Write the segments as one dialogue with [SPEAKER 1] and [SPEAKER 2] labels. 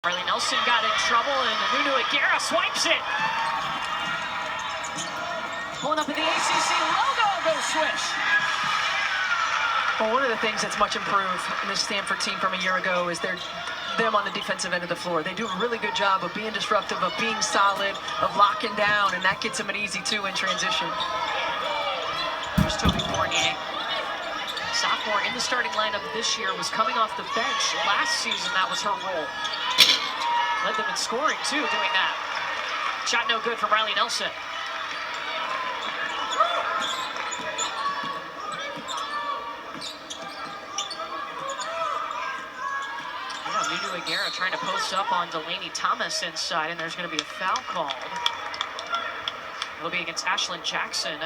[SPEAKER 1] Riley Nelson got in trouble, and Nunu Aguirre swipes it. Pulling up at the ACC logo, goes swish.
[SPEAKER 2] Well, one of the things that's much improved in this Stanford team from a year ago is them on the defensive end of the floor. They do a really good job of being disruptive, of being solid, of locking down, and that gets them an easy two in transition.
[SPEAKER 1] Here's Toby Fournier. Sophomore in the starting lineup this year, was coming off the bench. Last season, that was her role. Led them in scoring, too, doing that. Shot no good from Riley Nelson. Nunu Aguirre trying to post up on Delaney Thomas inside, and there's going to be a foul called. It'll be against Ashlyn Jackson.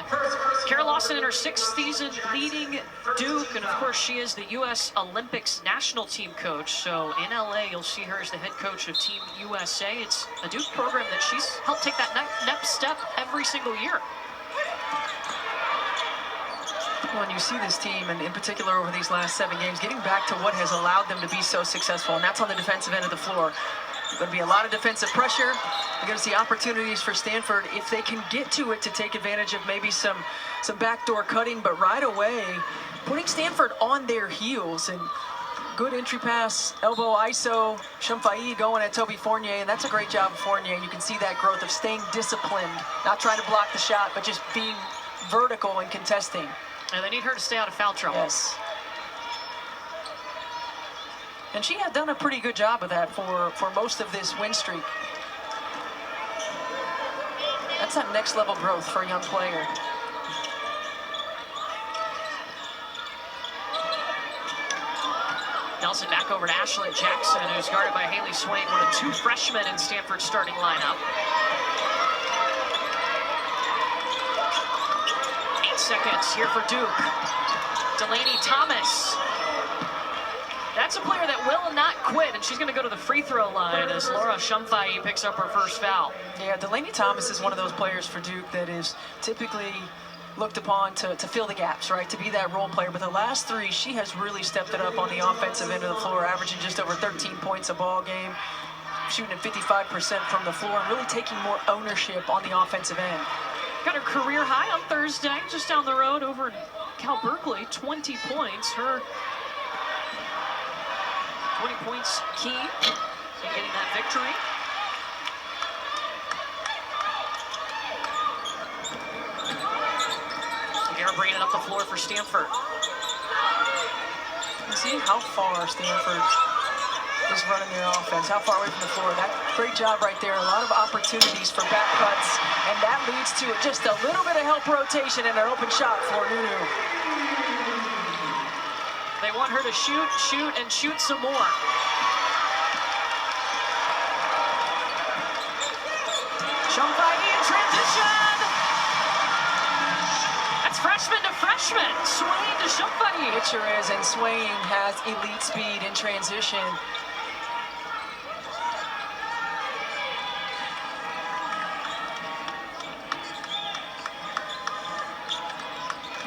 [SPEAKER 1] Kara Lawson in her 6th season leading Duke, and of course she is the U.S. Olympics national team coach. So in LA, you'll see her as the head coach of Team USA. It's a Duke program that she's helped take that next step every single year.
[SPEAKER 2] Well, and you see this team, and in particular over these last 7 games, getting back to what has allowed them to be so successful, and that's on the defensive end of the floor. There's going to be a lot of defensive pressure. You're going to see opportunities for Stanford if they can get to it to take advantage of maybe some backdoor cutting, but right away, putting Stanford on their heels. And good entry pass, elbow ISO, Shumfai going at Toby Fournier, and that's a great job of Fournier. You can see that growth of staying disciplined, not trying to block the shot, but just being vertical and contesting.
[SPEAKER 1] And they need her to stay out of foul trouble.
[SPEAKER 2] Yes. And she had done a pretty good job of that for most of this win streak. That's that next level growth for a young player.
[SPEAKER 1] Nelson back over to Ashlyn Jackson, who's guarded by Haley Swain, one of 2 freshmen in Stanford's starting lineup. 8 seconds here for Duke. Delaney Thomas. That's a player that will not quit, and she's going to go to the free throw line as Laura Shumfai picks up her first foul.
[SPEAKER 2] Yeah, Delaney Thomas is one of those players for Duke that is typically looked upon to fill the gaps, right, to be that role player. But the last 3, she has really stepped it up on the offensive end of the floor, averaging just over 13 points a ball game, shooting at 55% from the floor, and really taking more ownership on the offensive end.
[SPEAKER 1] Got her career high on Thursday, just down the road over in Cal Berkeley, 20 points. Her 20 points key in getting that victory. Aguirre bringing it up the floor for Stanford.
[SPEAKER 2] You see how far Stanford is running their offense, how far away from the floor. That great job right there. A lot of opportunities for back cuts, and that leads to just a little bit of help rotation and an open shot for Nunu.
[SPEAKER 1] They want her to shoot, and shoot some more. Shumfai in transition. That's freshman to freshman. Swain to Shumfai.
[SPEAKER 2] It sure is, and Swain has elite speed in transition.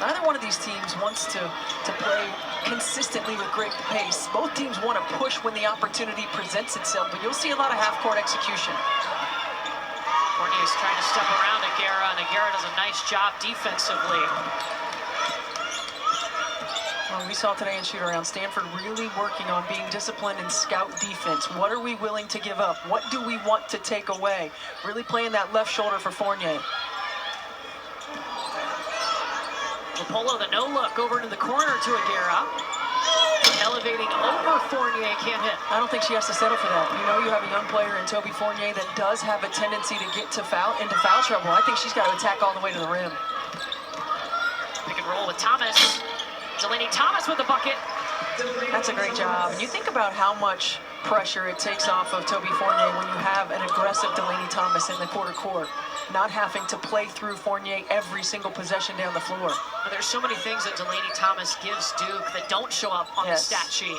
[SPEAKER 2] Neither one of these teams wants to play consistently with great pace. Both teams want to push when the opportunity presents itself, but you'll see a lot of half-court execution.
[SPEAKER 1] Fournier's trying to step around Aguirre, and Aguirre does a nice job defensively.
[SPEAKER 2] Well, we saw today in shoot-around, Stanford really working on being disciplined in scout defense. What are we willing to give up? What do we want to take away? Really playing that left shoulder for Fournier.
[SPEAKER 1] Rapolo, the no-look over into the corner to Aguirre. Elevating over Fournier, can't hit.
[SPEAKER 2] I don't think she has to settle for that. You know you have a young player in Toby Fournier that does have a tendency to get into foul trouble. I think she's got to attack all the way to the rim.
[SPEAKER 1] Pick and roll with Thomas. Delaney Thomas with the bucket.
[SPEAKER 2] That's a great job. And you think about how much pressure it takes off of Toby Fournier when you have an aggressive Delaney Thomas in the quarter court, not having to play through Fournier every single possession down the floor.
[SPEAKER 1] Well, there's so many things that Delaney Thomas gives Duke that don't show up on the stat sheet.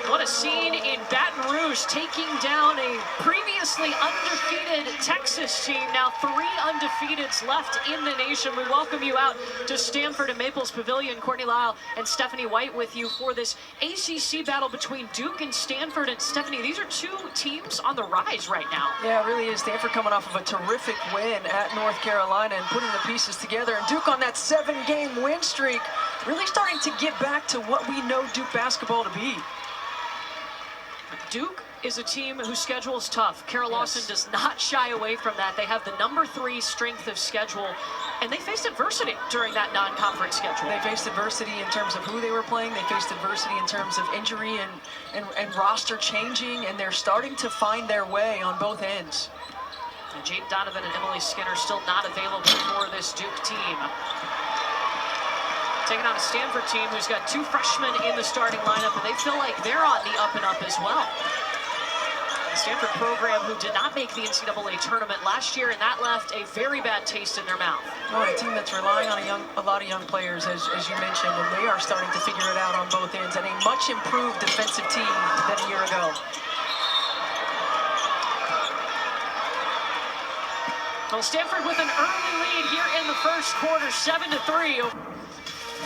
[SPEAKER 1] What a seen in Baton Rouge, taking down a previously undefeated Texas team. Now 3 undefeateds left in the nation. We welcome you out to Stanford and Maples Pavilion. Courtney Lyle and Stephanie White with you for this ACC battle between Duke and Stanford. And Stephanie, these are 2 teams on the rise right now.
[SPEAKER 2] Yeah, it really is. Stanford coming off of a terrific win at North Carolina and putting the pieces together. And Duke on that 7-game win streak, really starting to get back to what we know Duke basketball to be.
[SPEAKER 1] Duke is a team whose schedule is tough. Kara Lawson does not shy away from that. They have the #3 strength of schedule, and they faced adversity during that non-conference schedule.
[SPEAKER 2] They faced adversity in terms of who they were playing. They faced adversity in terms of injury and roster changing, and they're starting to find their way on both ends.
[SPEAKER 1] And Jade Donovan and Emily Skinner still not available for this Duke team. Taking on a Stanford team who's got 2 freshmen in the starting lineup, and they feel like they're on the up and up as well. The Stanford program who did not make the NCAA tournament last year, and that left a very bad taste in their mouth.
[SPEAKER 2] Oh, a team that's relying on a lot of young players, as you mentioned, and they are starting to figure it out on both ends, and a much improved defensive team than a year ago.
[SPEAKER 1] Well, Stanford with an early lead here in the first quarter, 7-3.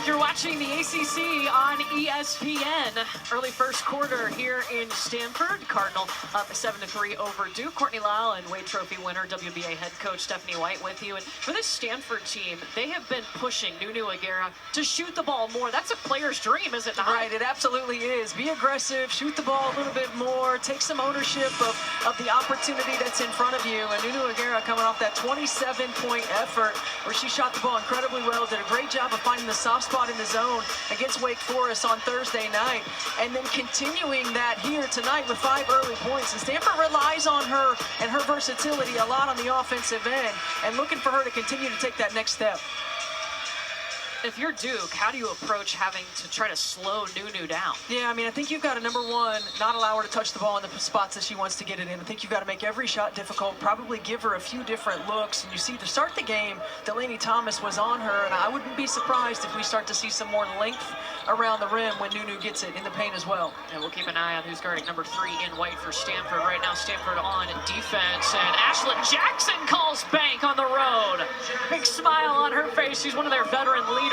[SPEAKER 1] You're watching the ACC on ESPN. Early first quarter here in Stanford. Cardinal up 7-3 over Duke. Courtney Lyle and Wade Trophy winner, WBA head coach Stephanie White with you. And for this Stanford team, they have been pushing Nunu Aguera to shoot the ball more. That's a player's dream, is it not?
[SPEAKER 2] Right, it absolutely is. Be aggressive, shoot the ball a little bit more, take some ownership of the opportunity that's in front of you. And Nunu Aguera coming off that 27-point effort where she shot the ball incredibly well, did a great job of finding the soft spot in the zone against Wake Forest on Thursday night, and then continuing that here tonight with 5 early points. And Stanford relies on her and her versatility a lot on the offensive end, and looking for her to continue to take that next step.
[SPEAKER 1] If you're Duke, how do you approach having to try to slow Nunu down?
[SPEAKER 2] Yeah, I mean, I think you've got to, #1, not allow her to touch the ball in the spots that she wants to get it in. I think you've got to make every shot difficult, probably give her a few different looks. And you see, to start the game, Delaney Thomas was on her, and I wouldn't be surprised if we start to see some more length around the rim when Nunu gets it in the paint as well.
[SPEAKER 1] And we'll keep an eye on who's guarding #3 in white for Stanford. Right now, Stanford on defense, and Ashlyn Jackson calls bank on the road. Big smile on her face. She's one of their veteran leaders.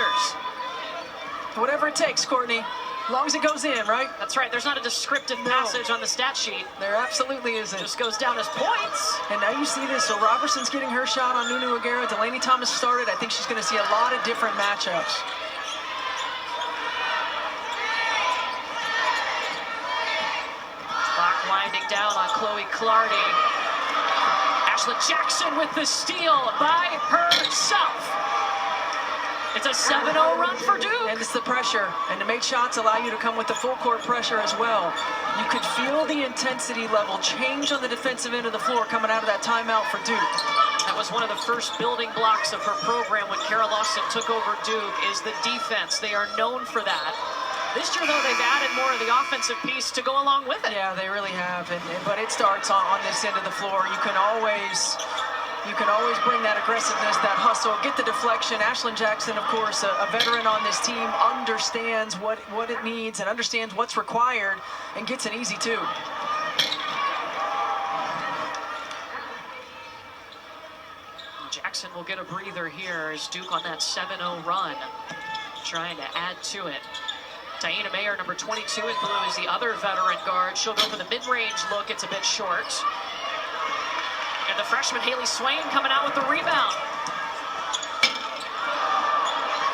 [SPEAKER 2] Whatever it takes, Courtney, as long as it goes in, right?
[SPEAKER 1] That's right. There's not a descriptive passage on the stat sheet.
[SPEAKER 2] There absolutely isn't.
[SPEAKER 1] Just goes down as points.
[SPEAKER 2] And now you see this. So Robertson's getting her shot on Nunu Aguera. Delaney Thomas started. I think she's going to see a lot of different matchups.
[SPEAKER 1] Clock winding down on Chloe Clardy. Ashlyn Jackson with the steal by herself. It's a 7-0 run for Duke.
[SPEAKER 2] And it's the pressure. And to make shots allow you to come with the full court pressure as well. You could feel the intensity level change on the defensive end of the floor coming out of that timeout for Duke.
[SPEAKER 1] That was one of the first building blocks of her program when Kara Lawson took over Duke, is the defense. They are known for that. This year, though, they've added more of the offensive piece to go along with it.
[SPEAKER 2] Yeah, they really have. But it starts on this end of the floor. You can always bring that aggressiveness, that hustle, get the deflection. Ashlyn Jackson, of course, a veteran on this team, understands what it needs and understands what's required, and gets an easy 2.
[SPEAKER 1] Jackson will get a breather here as Duke on that 7-0 run, trying to add to it. Diana Mayer, #22 in blue, is the other veteran guard. She'll go for the mid-range look. It's a bit short. And the freshman Haley Swain coming out with the rebound.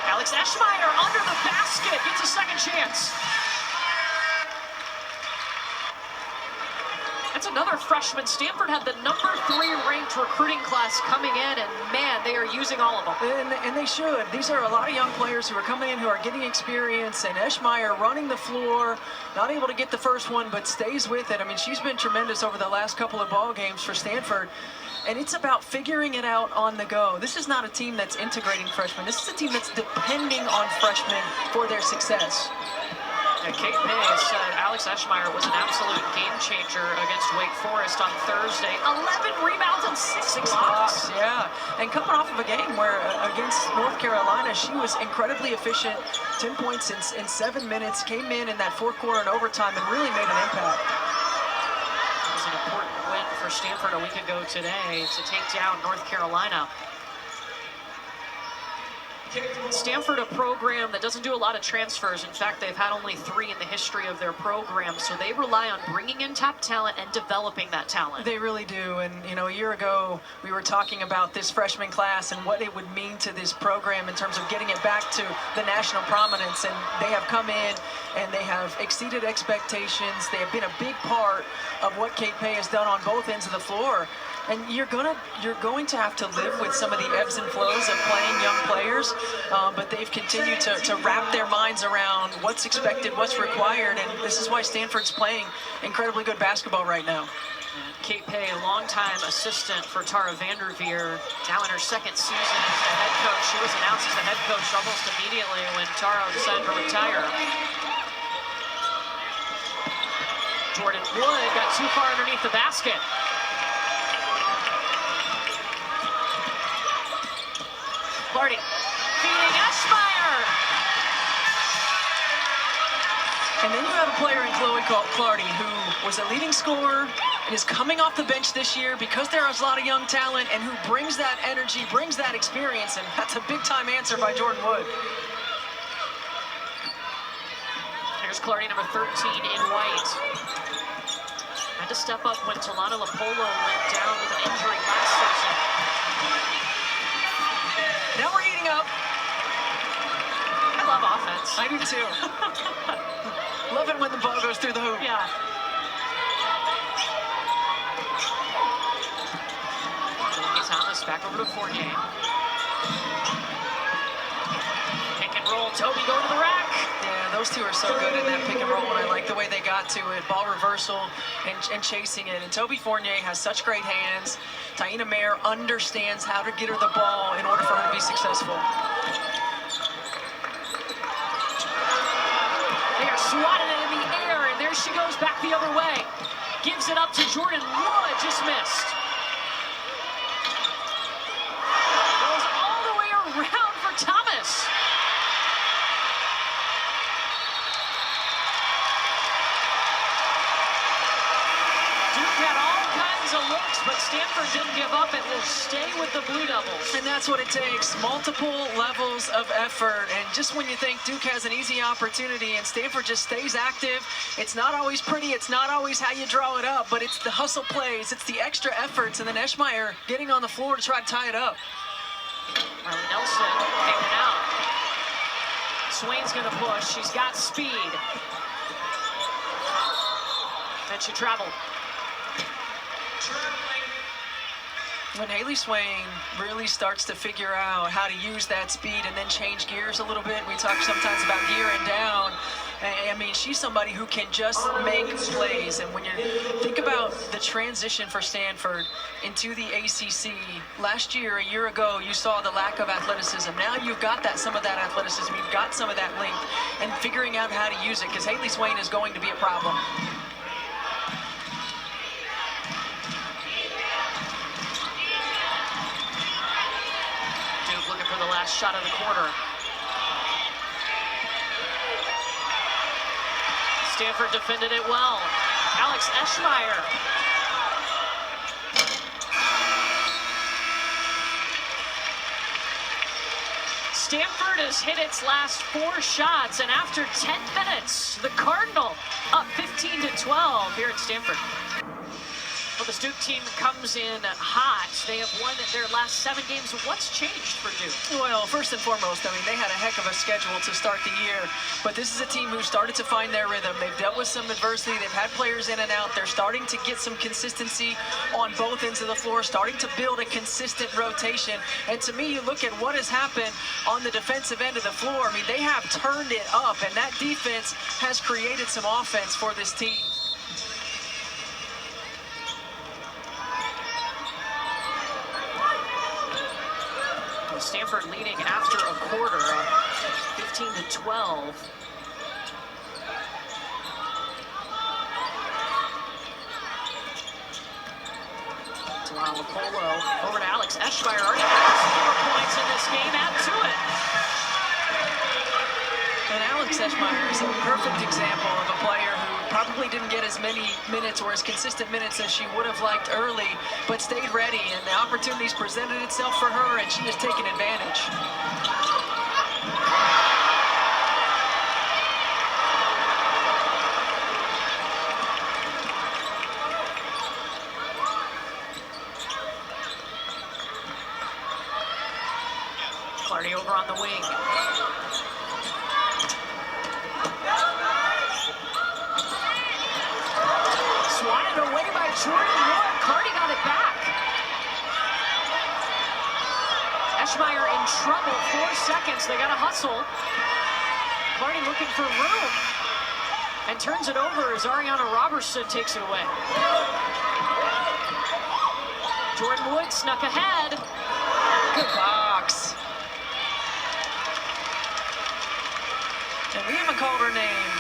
[SPEAKER 1] Alex Eschmeyer under the basket, gets a second chance. That's another freshman. Stanford had the #3 ranked recruiting class coming in, and man, they are using all of them.
[SPEAKER 2] And they should. These are a lot of young players who are coming in, who are getting experience, and Eschmeyer running the floor, not able to get the first one, but stays with it. I mean, she's been tremendous over the last couple of ball games for Stanford, and it's about figuring it out on the go. This is not a team that's integrating freshmen. This is a team that's depending on freshmen for their success.
[SPEAKER 1] Kate May said Alex Eschmeyer was an absolute game changer against Wake Forest on Thursday. 11 rebounds and 6 blocks.
[SPEAKER 2] Yeah, and coming off of a game where against North Carolina, she was incredibly efficient. 10 points in 7 minutes, came in that fourth quarter and overtime and really made an impact.
[SPEAKER 1] It was an important win for Stanford a week ago today to take down North Carolina. Stanford, a program that doesn't do a lot of transfers. In fact, they've had only 3 in the history of their program, so they rely on bringing in top talent and developing that talent.
[SPEAKER 2] They really do, and you know, a year ago we were talking about this freshman class and what it would mean to this program in terms of getting it back to the national prominence, and they have come in and they have exceeded expectations. They have been a big part of what Kate Pay has done on both ends of the floor. And you're going to have to live with some of the ebbs and flows of playing young players, but they've continued to wrap their minds around what's expected, what's required, and this is why Stanford's playing incredibly good basketball right now.
[SPEAKER 1] Kate Pay, a longtime assistant for Tara Vanderveer, now in her 2nd season as the head coach. She was announced as the head coach almost immediately when Tara decided to retire. Jordan Wood got too far underneath the basket. Clardy feeding Eschmeyer.
[SPEAKER 2] And then you have a player in Chloe Clardy who was a leading scorer and is coming off the bench this year because there is a lot of young talent and who brings that energy, brings that experience, and that's a big-time answer by Jordan Wood.
[SPEAKER 1] Here's Clardy, number 13 in white. Had to step up when Talana Lapolo went down with an injury last season.
[SPEAKER 2] Now we're heating up.
[SPEAKER 1] I love offense.
[SPEAKER 2] I do too. Love it when the ball goes through the hoop.
[SPEAKER 1] Yeah. Thomas back over to Fournier. Pick and roll. Toby going to the rack.
[SPEAKER 2] Yeah, those two are so good in that pick and roll, and I like the way they got to it. Ball reversal and chasing it. And Toby Fournier has such great hands. Taina Mayer understands how to get her the ball in order for her to be successful.
[SPEAKER 1] They are swatting it in the air, and there she goes back the other way. Gives it up to Jordan Wood, just missed. Goes all the way around for Thomas. Duke had all kinds of looks, but Stanford didn't give up and will stay with the Blue Devils.
[SPEAKER 2] And that's what it takes, multiple levels of effort. And just when you think Duke has an easy opportunity and Stanford just stays active, it's not always pretty, it's not always how you draw it up, but it's the hustle plays, it's the extra efforts, and then Eschmeyer getting on the floor to try to tie it up.
[SPEAKER 1] Riley Nelson hanging out. Swain's gonna push, she's got speed. Then she traveled.
[SPEAKER 2] When Haley Swain really starts to figure out how to use that speed and then change gears a little bit, we talk sometimes about gearing down. I mean, she's somebody who can just make plays. And when you think about the transition for Stanford into the ACC, last year, a year ago, you saw the lack of athleticism. Now you've got some of that athleticism, you've got some of that length, and figuring out how to use it, because Haley Swain is going to be a problem.
[SPEAKER 1] For the last shot of the quarter. Stanford defended it well. Alex Eschmeyer. Stanford has hit its last 4 shots, and after 10 minutes, the Cardinal up 15-12 here at Stanford. Well, this Duke team comes in hot. They have won their last 7 games. What's changed for Duke?
[SPEAKER 2] Well, first and foremost, I mean, they had a heck of a schedule to start the year, but this is a team who started to find their rhythm. They've dealt with some adversity. They've had players in and out. They're starting to get some consistency on both ends of the floor, starting to build a consistent rotation. And to me, you look at what has happened on the defensive end of the floor. I mean, they have turned it up, and that defense has created some offense for this team.
[SPEAKER 1] Stanford leading after a quarter, 15-12. Lopolo over to Alex Eschmeyer. Already has 4 points in this game. Add to it.
[SPEAKER 2] And Alex Eschmeyer is a perfect example of a player who probably didn't get as many minutes or as consistent minutes as she would have liked early, but stayed ready, and the opportunities presented itself for her, and she has taken advantage.
[SPEAKER 1] Clardy over on the wing. Swatted away by Jordan Wood. Clardy got it back. Eschmeyer in trouble. 4 seconds. They got to hustle. Clardy looking for room. And turns it over as Ariana Robertson takes it away. Jordan Wood snuck ahead.
[SPEAKER 2] Good box. And we haven't called her name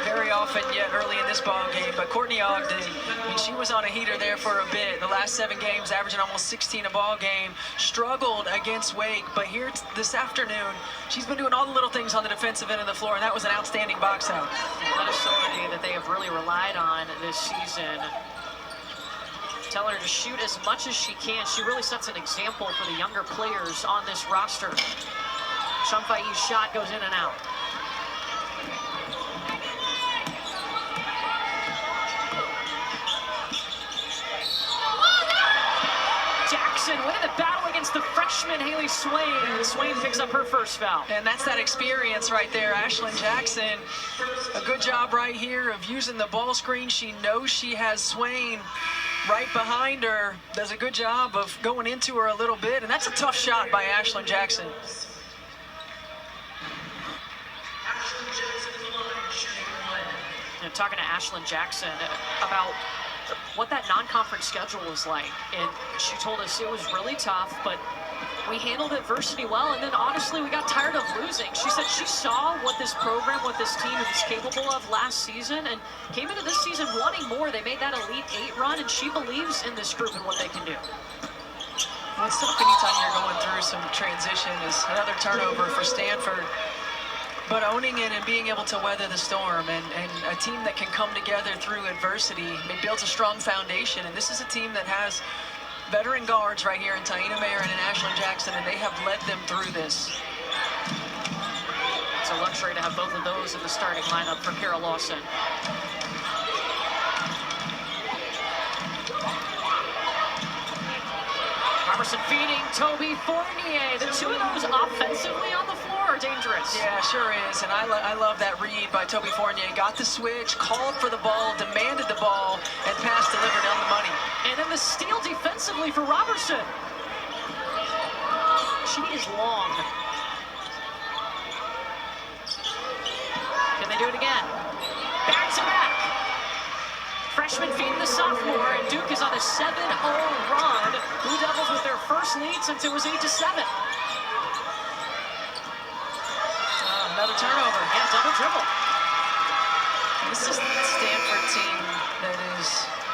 [SPEAKER 2] very often yet early in this ball game, but Courtney Ogden, I mean, she was on a heater there for a bit. The last 7 games, averaging almost 16 a ball game. Struggled against Wake, but here this afternoon, she's been doing all the little things on the defensive end of the floor, and that was an outstanding box out.
[SPEAKER 1] That is somebody that they have really relied on this season. Tell her to shoot as much as she can. She really sets an example for the younger players on this roster. Shamfai's shot goes in and out. Winning the battle against the freshman Haley Swain, and Swain picks up her first foul.
[SPEAKER 2] And that's that experience right there. Ashlyn Jackson, a good job right here of using the ball screen. She knows she has Swain right behind her. Does a good job of going into her a little bit, and that's a tough shot by Ashlyn Jackson.
[SPEAKER 1] And talking to Ashlyn Jackson about what that non-conference schedule was like, and she told us it was really tough, but we handled adversity well, and then honestly we got tired of losing. She said she saw what this program, what this team was capable of last season, and came into this season wanting more. They made that Elite 8 run, and she believes in this group and what they can do.
[SPEAKER 2] Well, it's tough anytime you're going through some transition. Is another turnover for Stanford. But owning it and being able to weather the storm, and a team that can come together through adversity, it builds a strong foundation. And this is a team that has veteran guards right here in Taina Marin and Ashlyn Jackson, and they have led them through this.
[SPEAKER 1] It's a luxury to have both of those in the starting lineup for Kara Lawson. Robertson feeding Toby Fournier. The two of those offensively on the floor are dangerous.
[SPEAKER 2] Yeah, sure is. And I love that read by Toby Fournier. Got the switch, called for the ball, demanded the ball, and pass delivered on the money.
[SPEAKER 1] And then the steal defensively for Robertson. She is long. Can they do it again? Back to back. Freshman feeding the sophomore, and Duke is on a 7-0 run. Blue Devils with their first lead since it was 8-7.
[SPEAKER 2] Another turnover.
[SPEAKER 1] Yeah, double dribble.
[SPEAKER 2] This is the Stanford team that is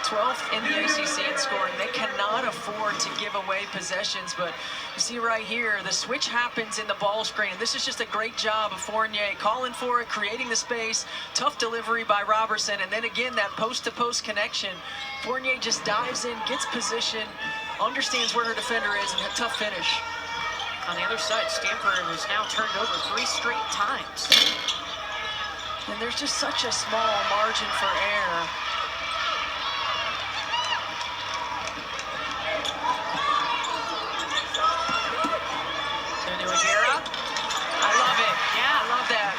[SPEAKER 2] 12th in the ACC in scoring. They cannot afford to give away possessions, but you see right here, the switch happens in the ball screen. This is just a great job of Fournier calling for it, creating the space, tough delivery by Robertson, and then again, that post-to-post connection. Fournier just dives in, gets position, understands where her defender is, and a tough finish.
[SPEAKER 1] On the other side, Stanford has now turned over 3 straight times.
[SPEAKER 2] And there's just such a small margin for error.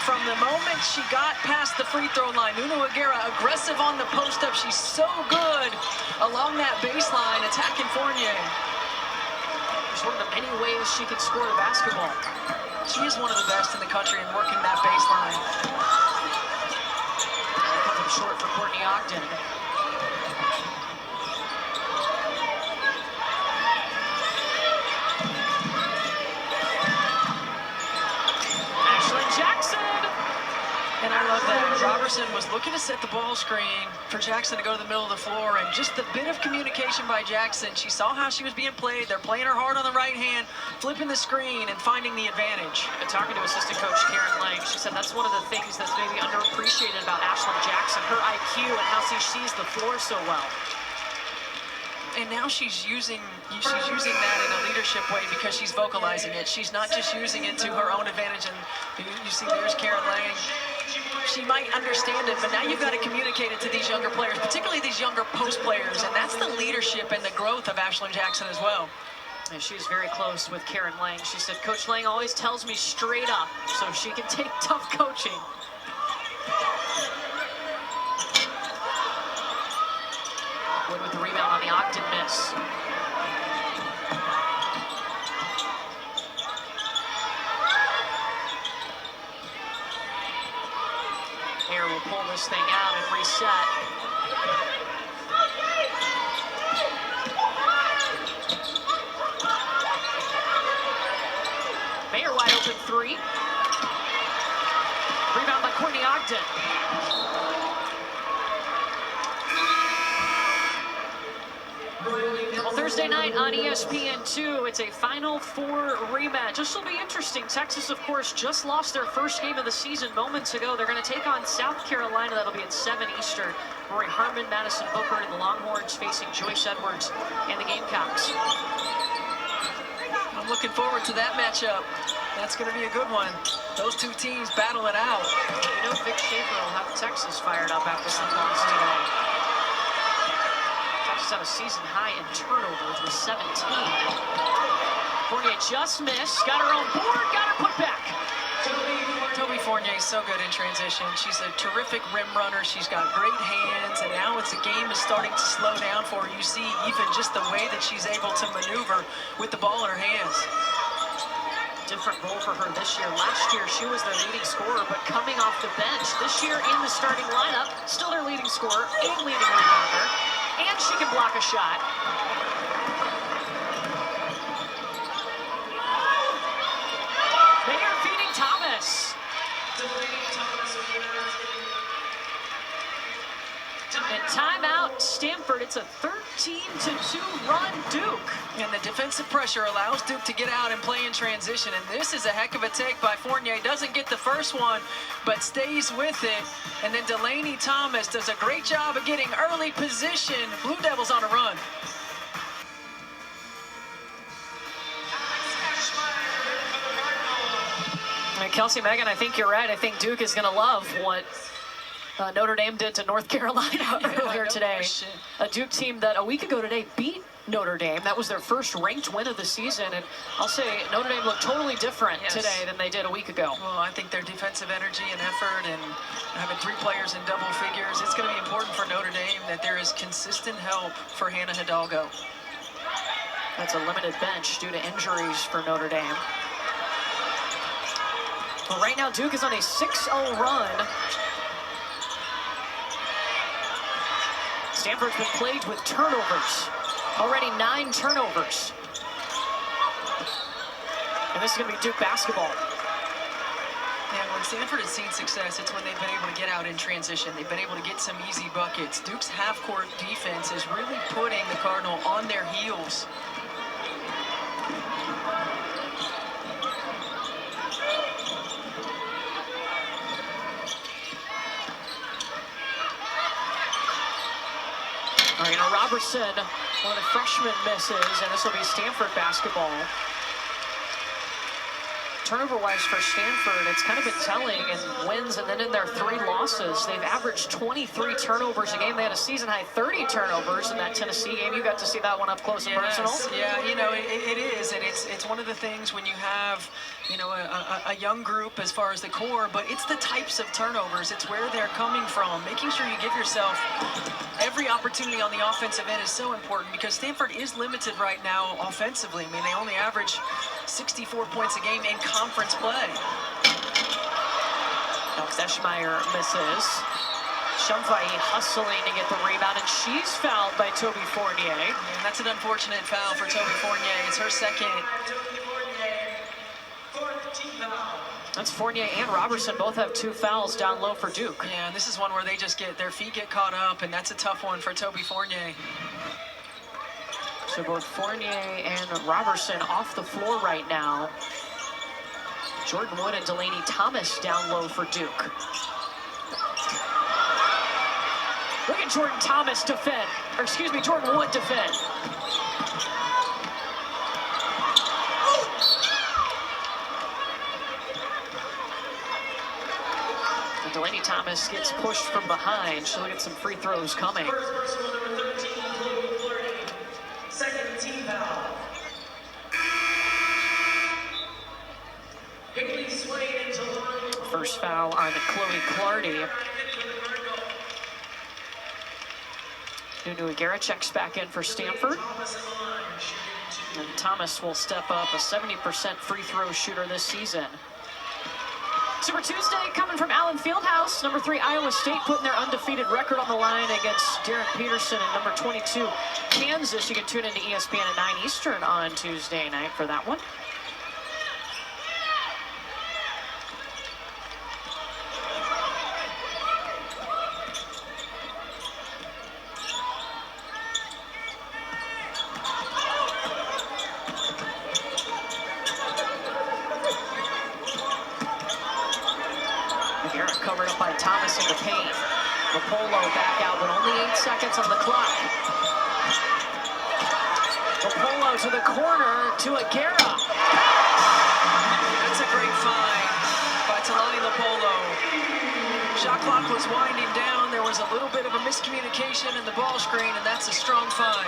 [SPEAKER 2] From the moment she got past the free throw line, Nuno Aguera aggressive on the post up. She's so good along that baseline, attacking Fournier.
[SPEAKER 1] It's one of the many ways she can score the basketball.
[SPEAKER 2] She is one of the best in the country in working that baseline.
[SPEAKER 1] Comes up short for Courtney Ogden.
[SPEAKER 2] And I love that. Robertson was looking to set the ball screen for Jackson to go to the middle of the floor, and just the bit of communication by Jackson. She saw how she was being played. They're playing her hard on the right hand, flipping the screen and finding the advantage.
[SPEAKER 1] And talking to assistant coach Karen Lang, she said that's one of the things that's maybe underappreciated about Ashlyn Jackson, her IQ and how she sees the floor so well.
[SPEAKER 2] And now she's using that in a leadership way because she's vocalizing it. She's not just using it to her own advantage. And you see there's Karen Lang. She might understand it, but now you've got to communicate it to these younger players, particularly these younger post players. And that's the leadership and the growth of Ashlyn Jackson as well.
[SPEAKER 1] And she's very close with Karen Lang. She said, Coach Lang always tells me straight up so she can take tough coaching. Wood with the rebound on the Ogden miss. Mayer will pull this thing out and reset. Mayer wide open three. Rebound by Courtney Ogden. Well, Thursday night on ESPN2, it's a Final Four rematch. This will be interesting. Texas, of course, just lost their first game of the season moments ago. They're going to take on South Carolina. That'll be at 7 Eastern. Rory Harmon, Madison Booker, and the Longhorns facing Joyce Edwards and the Gamecocks.
[SPEAKER 2] I'm looking forward to that matchup. That's going to be a good one. Those two teams battle it out.
[SPEAKER 1] You know Vic Schaefer will have Texas fired up after some loss today. Texas had a season high in turnovers with 17. Fournier just missed, got her own board, got her put back.
[SPEAKER 2] Toby Fournier is so good in transition. She's a terrific rim runner. She's got great hands, and now the game is starting to slow down for her. You see even just the way that she's able to maneuver with the ball in her hands.
[SPEAKER 1] Different role for her this year. Last year, she was their leading scorer, but coming off the bench. This year, in the starting lineup, still their leading scorer and leading rebounder, and she can block a shot. Mayer feeding Thomas. And timeout, Stanford. It's a 13-2 run, Duke.
[SPEAKER 2] And the defensive pressure allows Duke to get out and play in transition. And this is a heck of a take by Fournier. Doesn't get the first one, but stays with it. And then Delaney Thomas does a great job of getting early position. Blue Devils on a run.
[SPEAKER 1] And Kelsey, Megan, I think you're right. I think Duke is going to love what Notre Dame did to North Carolina earlier today. A Duke team that a week ago today beat Notre Dame. That was their first ranked win of the season. And I'll say Notre Dame looked totally different today than they did a week ago.
[SPEAKER 2] Well, I think their defensive energy and effort and having 3 players in double figures, it's going to be important for Notre Dame that there is consistent help for Hannah Hidalgo.
[SPEAKER 1] That's a limited bench due to injuries for Notre Dame. Well, right now, Duke is on a 6-0 run. Stanford's been plagued with turnovers. Already 9 turnovers. And this is going to be Duke basketball.
[SPEAKER 2] Yeah, when Stanford has seen success, it's when they've been able to get out in transition. They've been able to get some easy buckets. Duke's half-court defense is really putting the Cardinal on their heels.
[SPEAKER 1] All right, now Robertson, one of the freshmen misses, and this will be Stanford basketball. Turnover-wise for Stanford, it's kind of been telling in wins, and then in their 3 losses, they've averaged 23 turnovers a game. They had a season-high 30 turnovers in that Tennessee game. You got to see that one up close and personal.
[SPEAKER 2] Yeah, you know, it is, and it's one of the things when you have, you know, a young group as far as the core, but it's the types of turnovers. It's where they're coming from. Making sure you give yourself every opportunity on the offensive end is so important because Stanford is limited right now offensively. I mean, they only average 64 points a game in conference play.
[SPEAKER 1] Alex Eschmeyer misses. Shumfai hustling to get the rebound, and she's fouled by Toby Fournier.
[SPEAKER 2] And that's an unfortunate foul for Toby Fournier. It's her second.
[SPEAKER 1] That's Fournier and Robertson both have 2 fouls down low for Duke.
[SPEAKER 2] Yeah, and this is one where they just their feet get caught up, and that's a tough one for Toby Fournier.
[SPEAKER 1] So both Fournier and Robertson off the floor right now. Jordan Wood and Delaney Thomas down low for Duke. Look at Jordan Thomas defend, or excuse me, Jordan Wood defend. And Delaney Thomas gets pushed from behind. She'll get some free throws coming.
[SPEAKER 3] Second team foul.
[SPEAKER 1] First foul on Chloe Clardy. Nunu Aguirre checks back in for Stanford. And Thomas will step up, a 70% free throw shooter this season. Super Tuesday coming from Allen Fieldhouse. Number 3 Iowa State putting their undefeated record on the line against Derek Peterson and number 22 Kansas. You can tune into ESPN at 9 Eastern on Tuesday night for that one. Covered up by Thomas in the paint. Rapolo back out, but only 8 seconds on the clock. Rapolo to the corner to Aguirre.
[SPEAKER 2] That's a great find by Talani Rapolo. Shot clock was winding down. There was a little bit of a miscommunication in the ball screen, and that's a strong find.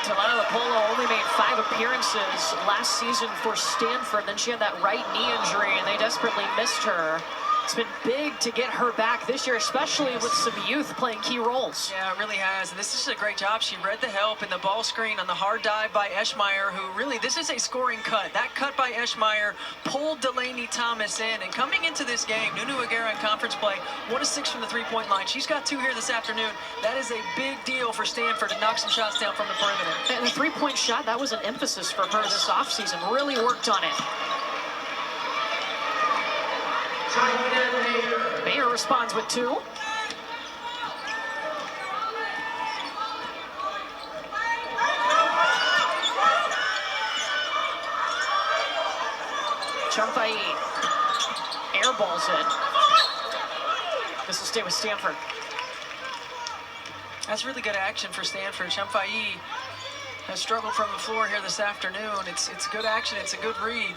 [SPEAKER 1] Talani Rapolo only made 5 appearances last season for Stanford. Then she had that right knee injury, and they desperately missed her. It's been big to get her back this year, especially with some youth playing key roles.
[SPEAKER 2] Yeah, it really has. And this is a great job. She read the help in the ball screen on the hard dive by Eschmeyer, who really, this is a scoring cut. That cut by Eschmeyer pulled Delaney Thomas in. And coming into this game, Nunu Aguirre in conference play, 1 of 6 from the three-point line. She's got 2 here this afternoon. That is a big deal for Stanford to knock some shots down from the perimeter.
[SPEAKER 1] And the three-point shot, that was an emphasis for her this offseason. Really worked on it. Mayer responds with 2. Chamfai airballs it. This will stay with Stanford.
[SPEAKER 2] That's really good action for Stanford. Chamfai has struggled from the floor here this afternoon. It's good action. It's a good read.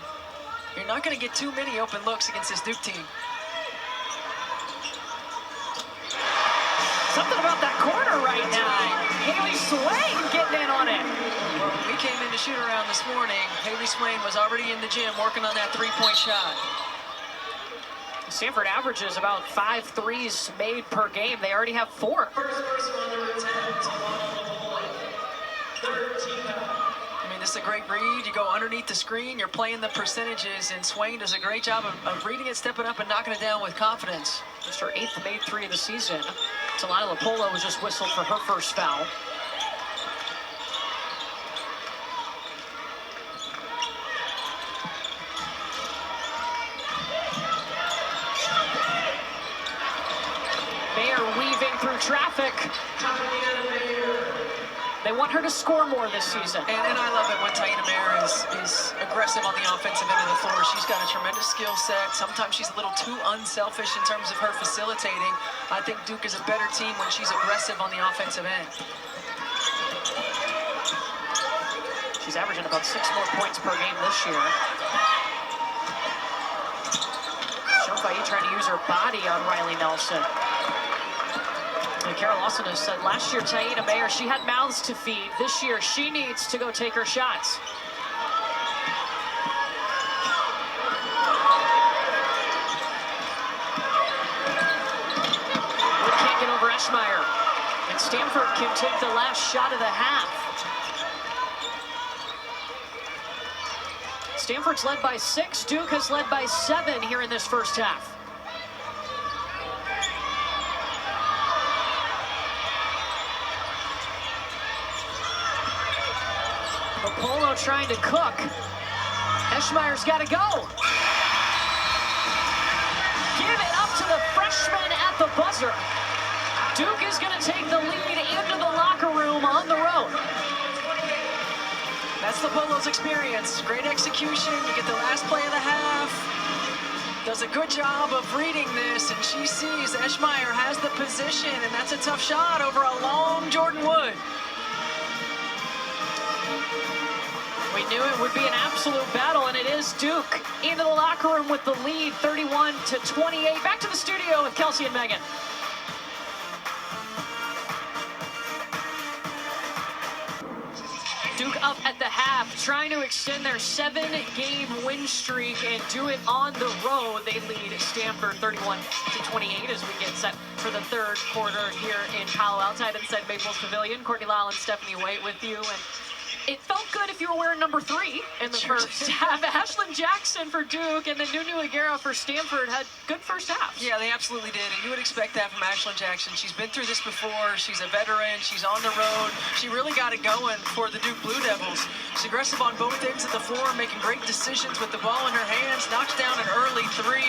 [SPEAKER 2] You're not going to get too many open looks against this Duke team.
[SPEAKER 1] Something about that corner right now. Haley Swain getting in on it.
[SPEAKER 2] Well, when we came in to shoot around this morning, Haley Swain was already in the gym working on that three-point shot.
[SPEAKER 1] Stanford averages about 5 threes made per game. They already have 4.
[SPEAKER 2] This is a great read. You go underneath the screen, you're playing the percentages, and Swain does a great job of reading it, stepping up, and knocking it down with confidence.
[SPEAKER 1] Just her 8th made 3 of the season. Talani Rapolo was just whistled for her first foul. Mayer weaving through traffic. They want her to score more this season.
[SPEAKER 2] And I love it when Taina Mayer is aggressive on the offensive end of the floor. She's got a tremendous skill set. Sometimes she's a little too unselfish in terms of her facilitating. I think Duke is a better team when she's aggressive on the offensive end.
[SPEAKER 1] She's averaging about 6 more points per game this year. Chamfai trying to use her body on Riley Nelson. And Carol Lawson has said last year, Taina Mayer, she had mouths to feed. This year, she needs to go take her shots. Wood can't get over Eschmeyer. And Stanford can take the last shot of the half. Stanford's led by 6. Duke has led by 7 here in this first half. Rapolo trying to cook. Eschmeyer's got to go. Give it up to the freshman at the buzzer. Duke is going to take the lead into the locker room on the road.
[SPEAKER 2] That's the Polos experience. Great execution. You get the last play of the half. Does a good job of reading this, and she sees Eschmeyer has the position, and that's a tough shot over a long Jordan Wood.
[SPEAKER 1] We knew it would be an absolute battle, and it is. Duke into the locker room with the lead, 31-28. Back to the studio with Kelsey and Megan. Duke up at the half, trying to extend their 7-game win streak and do it on the road. They lead Stanford 31-28 as we get set for the third quarter here in Palo Alto inside Maples Pavilion. Courtney Lyle and Stephanie White with you. And it felt good if you were wearing number 3 in the first half. Ashlyn Jackson for Duke and then Nunu Aguera for Stanford had good first halves.
[SPEAKER 2] Yeah, they absolutely did, and you would expect that from Ashlyn Jackson. She's been through this before. She's a veteran. She's on the road. She really got it going for the Duke Blue Devils. She's aggressive on both ends of the floor, making great decisions with the ball in her hands. Knocks down an early 3.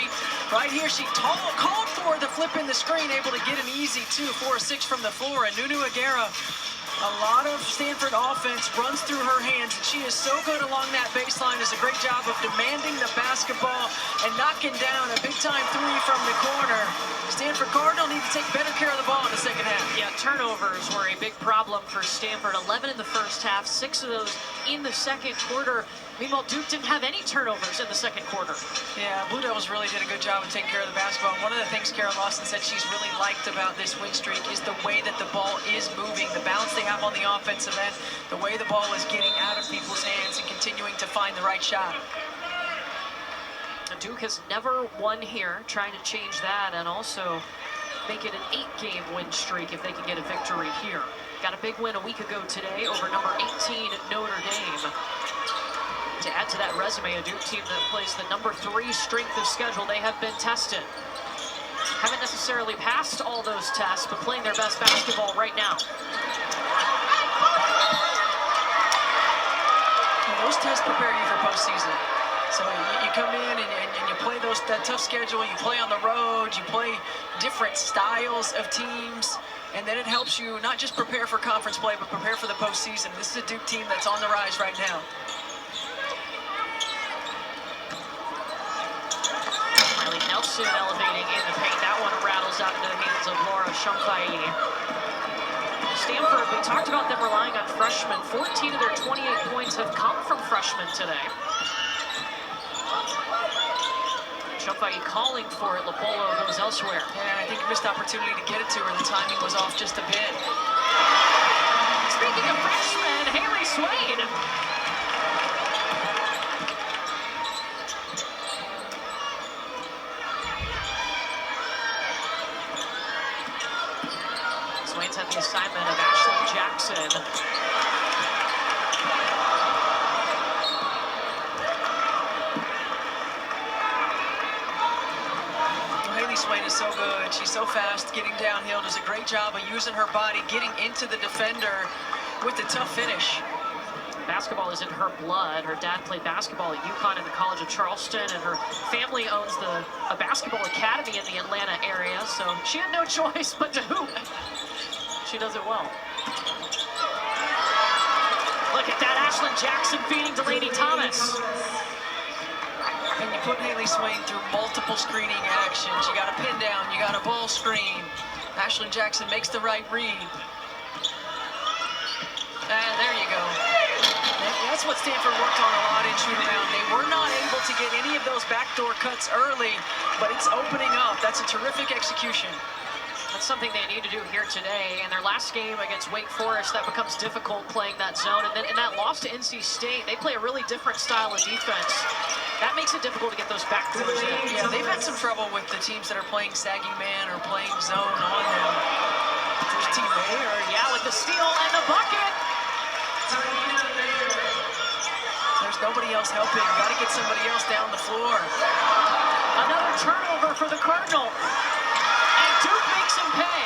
[SPEAKER 2] Right here, she called for the flip in the screen, able to get an easy 2, 4, 6 from the floor, and Nunu Aguera. A lot of Stanford offense runs through her hands, and she is so good along that baseline. Does a great job of demanding the basketball and knocking down a big-time 3 from the corner. Stanford Cardinal need to take better care of the ball in the second half.
[SPEAKER 1] Yeah, turnovers were a big problem for Stanford. 11 in the first half, 6 of those in the second quarter. Meanwhile, Duke didn't have any turnovers in the second quarter.
[SPEAKER 2] Yeah, Blue Devils really did a good job of taking care of the basketball. One of the things Kara Lawson said she's really liked about this win streak is the way that the ball is moving, the balance they have on the offensive end, the way the ball is getting out of people's hands and continuing to find the right shot.
[SPEAKER 1] Duke has never won here, trying to change that and also make it an 8-game win streak if they can get a victory here. Got a big win a week ago today over number 18 Notre Dame. To add to that resume, a Duke team that plays the number 3 strength of schedule. They have been tested. Haven't necessarily passed all those tests, but playing their best basketball right now.
[SPEAKER 2] Well, those tests prepare you for postseason. So you come in and you play that tough schedule, you play on the road, you play different styles of teams, and then it helps you not just prepare for conference play, but prepare for the postseason. This is a Duke team that's on the rise right now.
[SPEAKER 1] Nelson elevating in the paint. That one rattles out into the hands of Laura Shumfai. Stanford, we talked about them relying on freshmen. 14 of their 28 points have come from freshmen today. Shumfai calling for it. Lopolo goes elsewhere.
[SPEAKER 2] Yeah, I think missed opportunity to get it to her. The timing was off just a bit.
[SPEAKER 1] Speaking of freshmen, Haley Swain. Swain's had the assignment of Ashlyn Jackson.
[SPEAKER 2] Haley Swain is so good. She's so fast getting downhill. Does a great job of using her body, getting into the defender with the tough finish.
[SPEAKER 1] Basketball is in her blood. Her dad played basketball at UConn in the College of Charleston, and her family owns a basketball academy in the Atlanta area, so she had no choice but to hoop. She does it well. Look at that, Ashlyn Jackson feeding Delaney Thomas.
[SPEAKER 2] And you put Haley Swain through multiple screening actions. You got a pin down, you got a ball screen. Ashlyn Jackson makes the right read. And there you go. That's what Stanford worked on a lot in shoot-around. They were not able to get any of those backdoor cuts early, but it's opening up. That's a terrific execution.
[SPEAKER 1] That's something they need to do here today. In their last game against Wake Forest, that becomes difficult playing that zone. And then in that loss to NC State, they play a really different style of defense. That makes it difficult to get those backdoors in.
[SPEAKER 2] Yeah, they've had some trouble with the teams that are playing sagging man or playing zone on them. There's Team Mayer.
[SPEAKER 1] Yeah, with the steal and the bucket.
[SPEAKER 2] There's nobody else helping. Got to get somebody else down the floor.
[SPEAKER 1] Another turnover for the Cardinal. And Duke makes him pay.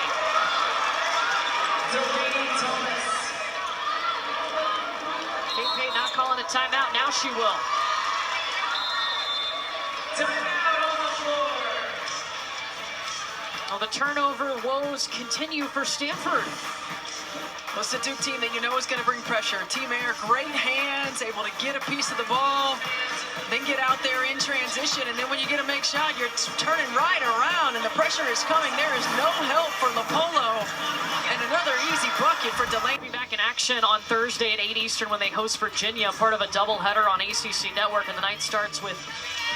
[SPEAKER 1] Kate Payne not calling a timeout. Now she will.
[SPEAKER 3] Timeout on the floor.
[SPEAKER 1] Well, the turnover woes continue for Stanford.
[SPEAKER 2] Well, it's a Duke team that you know is going to bring pressure. Team Air, great hands, able to get a piece of the ball, then get out there in transition, and then when you get a make shot, you're turning right around, and the pressure is coming. There is no help for LaPolo, and another easy bucket for Delaney.
[SPEAKER 1] Back in action on Thursday at 8 Eastern when they host Virginia, part of a doubleheader on ACC Network, and the night starts with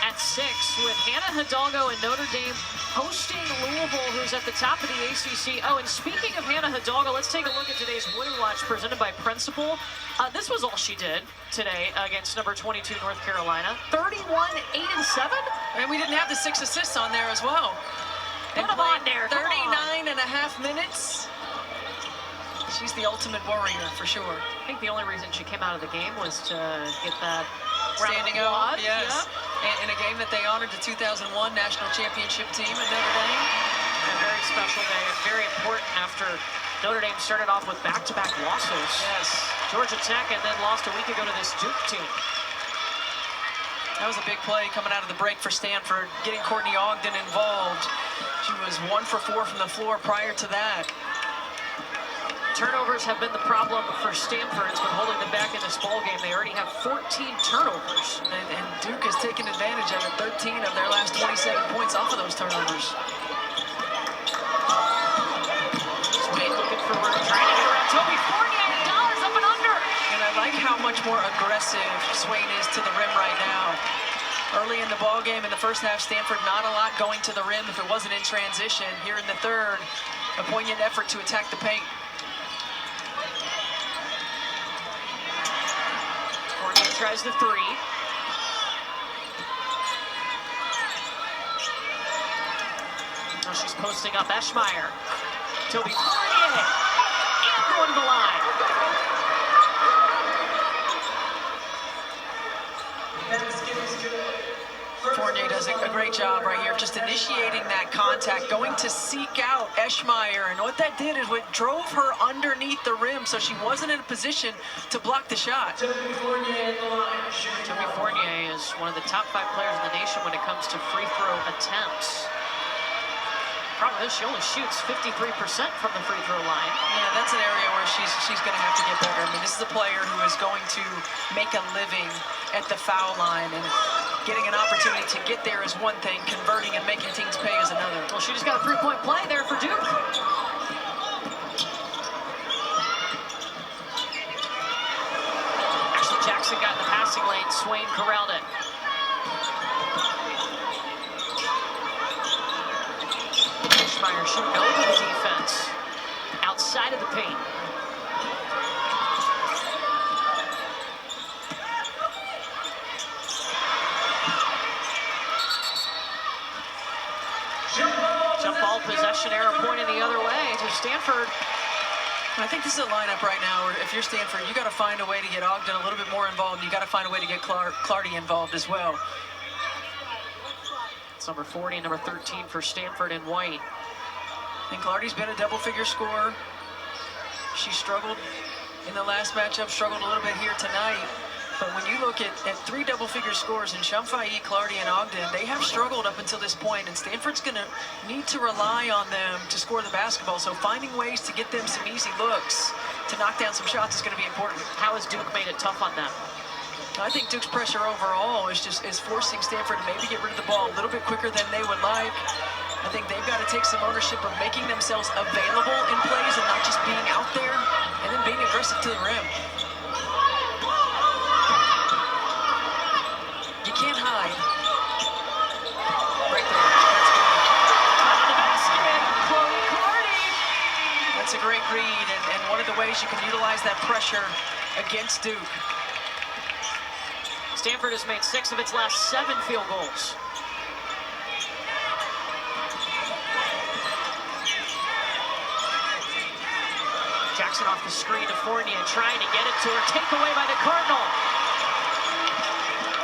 [SPEAKER 1] at 6 with Hannah Hidalgo and Notre Dame hosting Louisville, who's at the top of the ACC. Oh, and speaking of Hannah Hidalgo, let's take a look at today's Winning Watch presented by Principal. This was all she did today against number 22 North Carolina. 31, 8, and 7.
[SPEAKER 2] And we didn't have the 6 assists on there as well.
[SPEAKER 1] Put them on there.
[SPEAKER 2] 39 and a half minutes. She's the ultimate warrior for sure.
[SPEAKER 1] I think the only reason she came out of the game was to get that
[SPEAKER 2] Standing
[SPEAKER 1] round of
[SPEAKER 2] up,
[SPEAKER 1] applause.
[SPEAKER 2] yes.
[SPEAKER 1] Yep.
[SPEAKER 2] In a game that they honored the 2001 National Championship team at Notre Dame.
[SPEAKER 1] A very special day and very important after Notre Dame started off with back-to-back losses.
[SPEAKER 2] Yes.
[SPEAKER 1] Georgia Tech and then lost a week ago to this Duke team.
[SPEAKER 2] That was a big play coming out of the break for Stanford, getting Courtney Ogden involved. She was 1 for 4 from the floor prior to that.
[SPEAKER 1] Turnovers have been the problem for Stanford. It's been holding them back in this ball game. They already have 14 turnovers.
[SPEAKER 2] And Duke has taken advantage of it. 13 of their last 27 points off of those turnovers.
[SPEAKER 1] Swain looking for room, trying to get around Toby Fournier. Dollars up and under.
[SPEAKER 2] And I like how much more aggressive Swain is to the rim right now. Early in the ball game, in the first half, Stanford not a lot going to the rim if it wasn't in transition. Here in the third, a poignant effort to attack the paint.
[SPEAKER 1] Fournier tries the three. Now she's posting up Eschmeyer. Toby Fournier. And going to the line.
[SPEAKER 2] Fournier does a great job right here, just initiating that contact, going to seek out Eschmeyer, and what that did is it drove her underneath the rim, so she wasn't in a position to block the shot.
[SPEAKER 3] Toby Fournier in the line.
[SPEAKER 1] Toby Fournier is one of the top 5 players in the nation when it comes to free throw attempts. Problem is, she only shoots 53% from the free throw line.
[SPEAKER 2] Yeah, that's an area where she's going to have to get better. I mean, this is a player who is going to make a living at the foul line, and getting an opportunity to get there is one thing, converting and making teams pay is another.
[SPEAKER 1] Well, she just got a 3-point play there for Duke. Ashley Jackson got in the passing lane. Swain corralled it. Eschmeyer shooting over the defense. Outside of the paint. Jump ball possession, arrow pointing the other way to Stanford.
[SPEAKER 2] I think this is a lineup right now where if you're Stanford, you got to find a way to get Ogden a little bit more involved. You got to find a way to get Clardy involved as well.
[SPEAKER 1] It's number 40 and number 13 for Stanford in white.
[SPEAKER 2] And Clardy's been a double-figure scorer. She struggled in the last matchup, struggled a little bit here tonight. But when you look at 3 double-figure scores in Shumfai, Clardy, and Ogden, they have struggled up until this point, and Stanford's going to need to rely on them to score the basketball. So finding ways to get them some easy looks, to knock down some shots is going to be important.
[SPEAKER 1] How has Duke made it tough on them?
[SPEAKER 2] I think Duke's pressure overall is forcing Stanford to maybe get rid of the ball a little bit quicker than they would like. I think they've got to take some ownership of making themselves available in plays and not just being out there, and then being aggressive to the rim. You can't hide. Right there.
[SPEAKER 1] On the basket, Chloe Clardy.
[SPEAKER 2] That's a great read, and one of the ways you can utilize that pressure against Duke.
[SPEAKER 1] Stanford has made 6 of its last 7 field goals. Jackson off the screen to Fournier, trying to get it to her, take away by the Cardinal.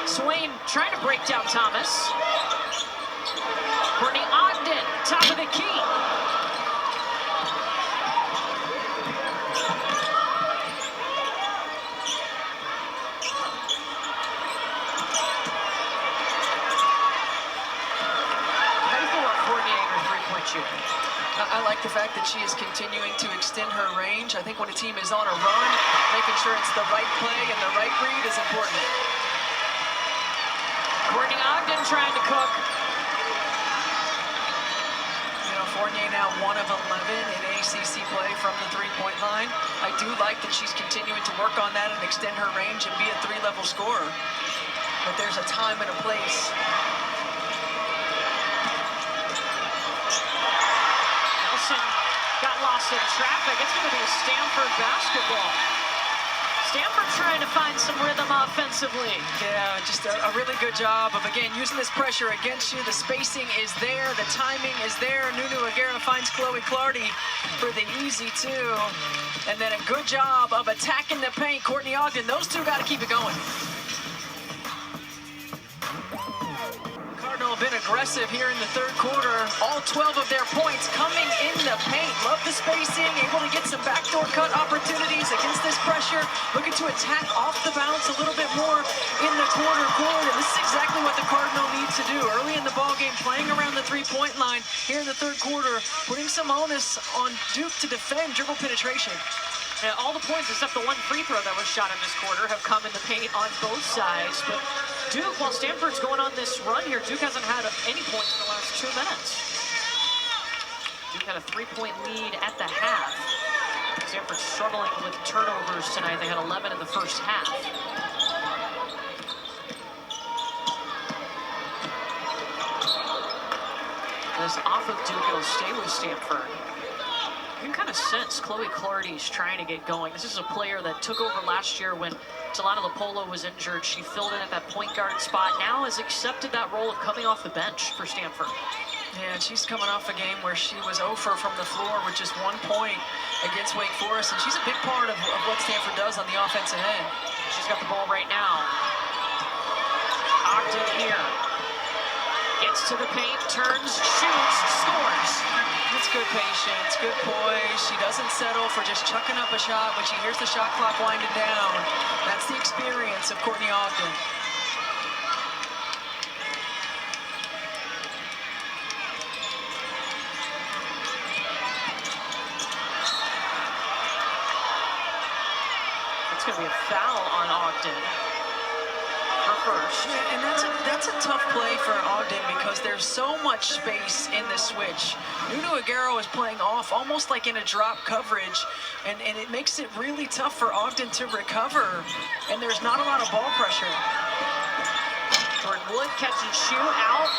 [SPEAKER 1] Swain trying to break down Thomas. Courtney Ogden, top of the key.
[SPEAKER 2] she is continuing to extend her range. I think when a team is on a run, making sure it's the right play and the right read is important.
[SPEAKER 1] Courtney Ogden trying to cook.
[SPEAKER 2] You know, Fournier now 1 of 11 in ACC play from the three-point line. I do like that she's continuing to work on that and extend her range and be a 3-level scorer. But there's a time and a place.
[SPEAKER 1] Got lost in traffic. It's going to be a Stanford basketball. Stanford trying to find some rhythm offensively.
[SPEAKER 2] Yeah, just a really good job of, again, using this pressure against you. The spacing is there. The timing is there. Nunu Aguera finds Chloe Clardy for the easy 2. And then a good job of attacking the paint. Courtney Ogden, those two got to keep it going. Cardinal have been aggressive here in the third quarter. All 12 of their points coming in the paint. Love the spacing, able to get some backdoor cut opportunities against this pressure. Looking to attack off the bounce a little bit more in the corner court. And this is exactly what the Cardinal needs to do. Early in the ball game, playing around the three-point line here in the third quarter, putting some onus on Duke to defend dribble penetration.
[SPEAKER 1] Yeah, all the points except the one free throw that was shot in this quarter have come in the paint on both sides. But Duke, while Stanford's going on this run here, Duke hasn't had any points in the last 2 minutes. Duke had a 3-point lead at the half. Stanford struggling with turnovers tonight. They had 11 in the first half. This off of Duke, it'll stay with Stanford. You can kind of sense Chloe Clardy's trying to get going. This is a player that took over last year when Talana Lopolo was injured. She filled in at that point guard spot. Now has accepted that role of coming off the bench for Stanford.
[SPEAKER 2] Yeah, and she's coming off a game where she was 0 for from the floor with just 1 point against Wake Forest. And she's a big part of what Stanford does on the offensive end.
[SPEAKER 1] She's got the ball right now. Ogden here. Gets to the paint, turns, shoots, scores.
[SPEAKER 2] It's good patience, good poise. She doesn't settle for just chucking up a shot when she hears the shot clock winding down. That's the experience of Courtney Ogden.
[SPEAKER 1] It's going to be a foul on Ogden. First.
[SPEAKER 2] Yeah, and that's a tough play for Ogden because there's so much space in the switch. Nunu Aguero is playing off almost like in a drop coverage, and it makes it really tough for Ogden to recover, and there's not a lot of ball pressure.
[SPEAKER 1] Jordan Wood catch and shoot out.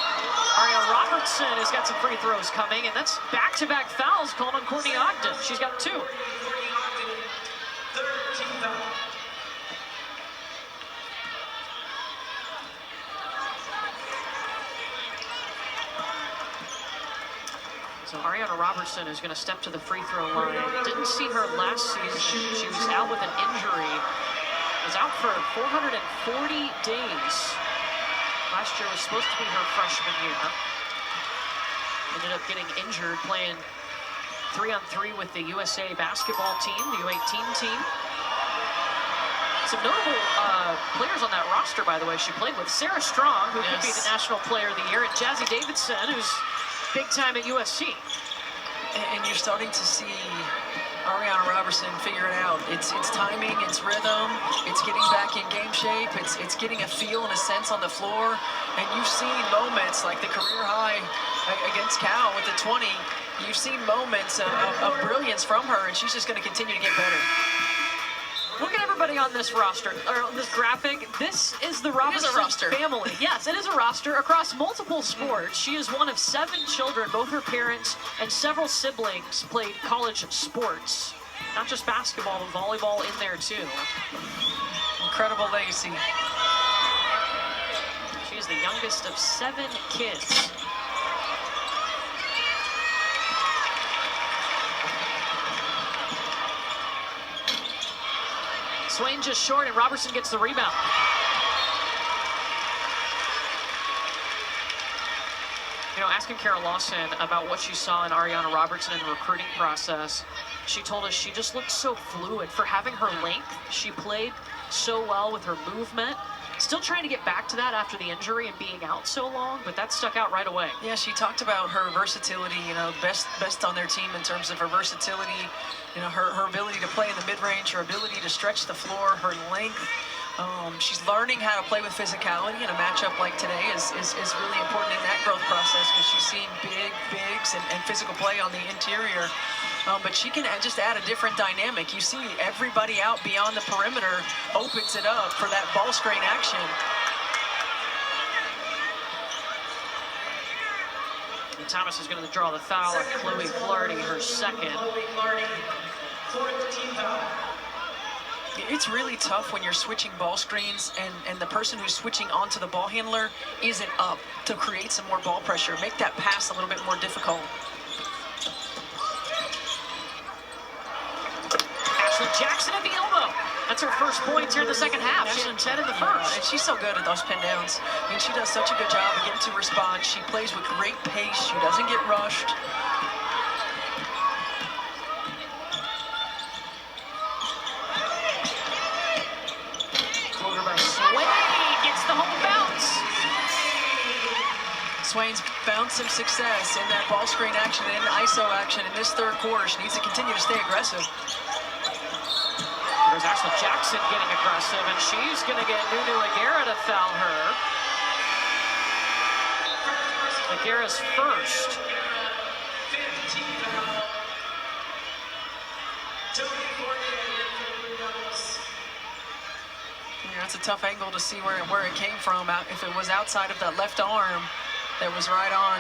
[SPEAKER 1] Ariana Robertson has got some free throws coming, and that's back-to-back fouls called on Courtney Ogden. She's got 2. So Ariana Robertson is going to step to the free throw line. Didn't see her last season. She was out with an injury. Was out for 440 days. Last year was supposed to be her freshman year. Ended up getting injured playing 3-on-3 with the USA basketball team, the U18 team. Some notable players on that roster, by the way. She played with Sarah Strong, who could be the National Player of the Year, and Jazzy Davidson, who's big time at USC.
[SPEAKER 2] And you're starting to see Ariana Robertson figure it out. It's timing, it's rhythm, it's getting back in game shape, it's getting a feel and a sense on the floor. And you've seen moments like the career high against Cal with the 20. You've seen moments of brilliance from her, and she's just going to continue to get better.
[SPEAKER 1] Look at everybody on this roster, or on this graphic. This is the Robertson family. Yes, it is a roster across multiple sports. She is one of 7 children. Both her parents and several siblings played college sports. Not just basketball, but volleyball in there too.
[SPEAKER 2] Incredible legacy.
[SPEAKER 1] She is the youngest of 7 kids. Swain just short, and Robertson gets the rebound. You know, asking Kara Lawson about what she saw in Ariana Robertson in the recruiting process, she told us she just looked so fluid. For having her length, she played so well with her movement. Still trying to get back to that after the injury and being out so long, but that stuck out right away.
[SPEAKER 2] Yeah, she talked about her versatility, best on their team in terms of her versatility, her ability to play in the mid-range, her ability to stretch the floor, her length. She's learning how to play with physicality, and a matchup like today is really important in that growth process because she's seeing bigs and physical play on the interior. But she can just add a different dynamic. You see everybody out beyond the perimeter opens it up for that ball screen action.
[SPEAKER 1] And Thomas is going to draw the foul on Chloe Flaherty, her second.
[SPEAKER 2] It's really tough when you're switching ball screens and the person who's switching onto the ball handler isn't up to create some more ball pressure, make that pass a little bit more difficult.
[SPEAKER 1] Jackson at the elbow. That's her first points here in the second half. She had 10 in the first.
[SPEAKER 2] And she's so good at those pin downs. I mean, she does such a good job of getting to her spot. She plays with great pace. She doesn't get rushed.
[SPEAKER 1] Floater by Swain. Gets the home bounce.
[SPEAKER 2] Swain's found some success in that ball screen action and ISO action in this third quarter. She needs to continue to stay aggressive.
[SPEAKER 1] There's Ashley Jackson getting aggressive, and she's going to get Nunu Aguera to foul her. Aguera's first.
[SPEAKER 2] Yeah, that's a tough angle to see where it came from. If it was outside of that left arm that was right on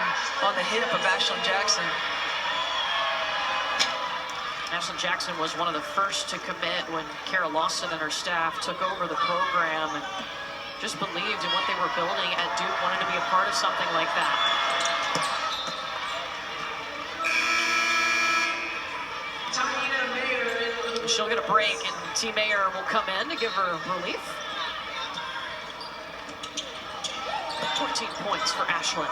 [SPEAKER 2] the hip of Ashley Jackson.
[SPEAKER 1] Ashley Jackson was one of the first to commit when Kara Lawson and her staff took over the program and just believed in what they were building at Duke, wanted to be a part of something like that. She'll get a break, and T. Mayer will come in to give her relief. 14 points for Ashlyn.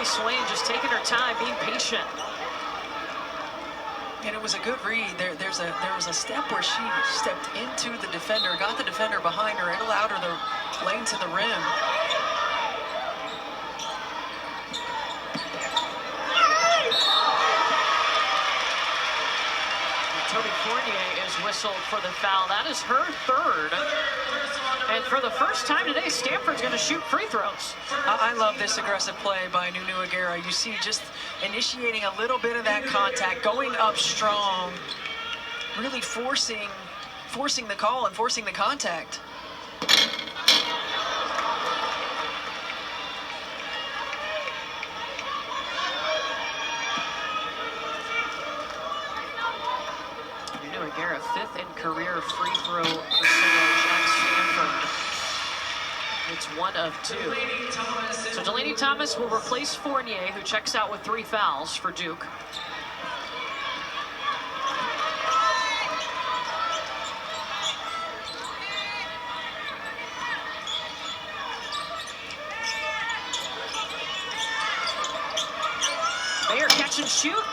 [SPEAKER 1] Swain just taking her time, being patient.
[SPEAKER 2] And it was a good read. There was a step where she stepped into the defender, got the defender behind her, and allowed her the lane to the rim.
[SPEAKER 1] Toby Fournier is whistled for the foul. That is her third. And for the first time today, Stanford's going to shoot free throws.
[SPEAKER 2] I love this aggressive play by Nunu Aguera. You see just initiating a little bit of that contact, going up strong, really forcing the call and forcing the contact.
[SPEAKER 1] Nunu Aguera, 5th in career free throw percentage at Stanford. It's 1 of 2. So Delaney Thomas will replace Fournier, who checks out with 3 fouls for Duke. Mayer catch and shoot.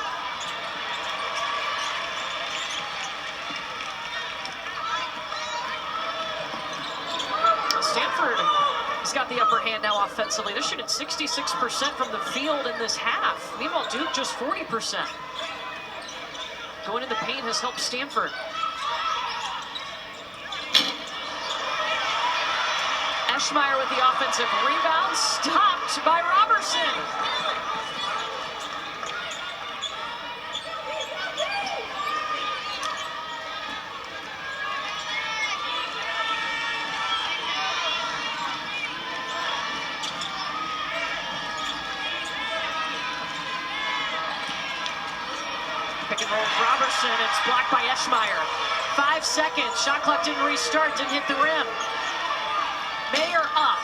[SPEAKER 1] Stanford has got the upper hand now offensively. They're shooting 66% from the field in this half. Meanwhile, Duke just 40%. Going in the paint has helped Stanford. Eschmeyer with the offensive rebound, stopped by Robertson. Pick and roll Robertson, it's blocked by Eschmeyer. 5 seconds, shot clock didn't restart, didn't hit the rim. Mayer up.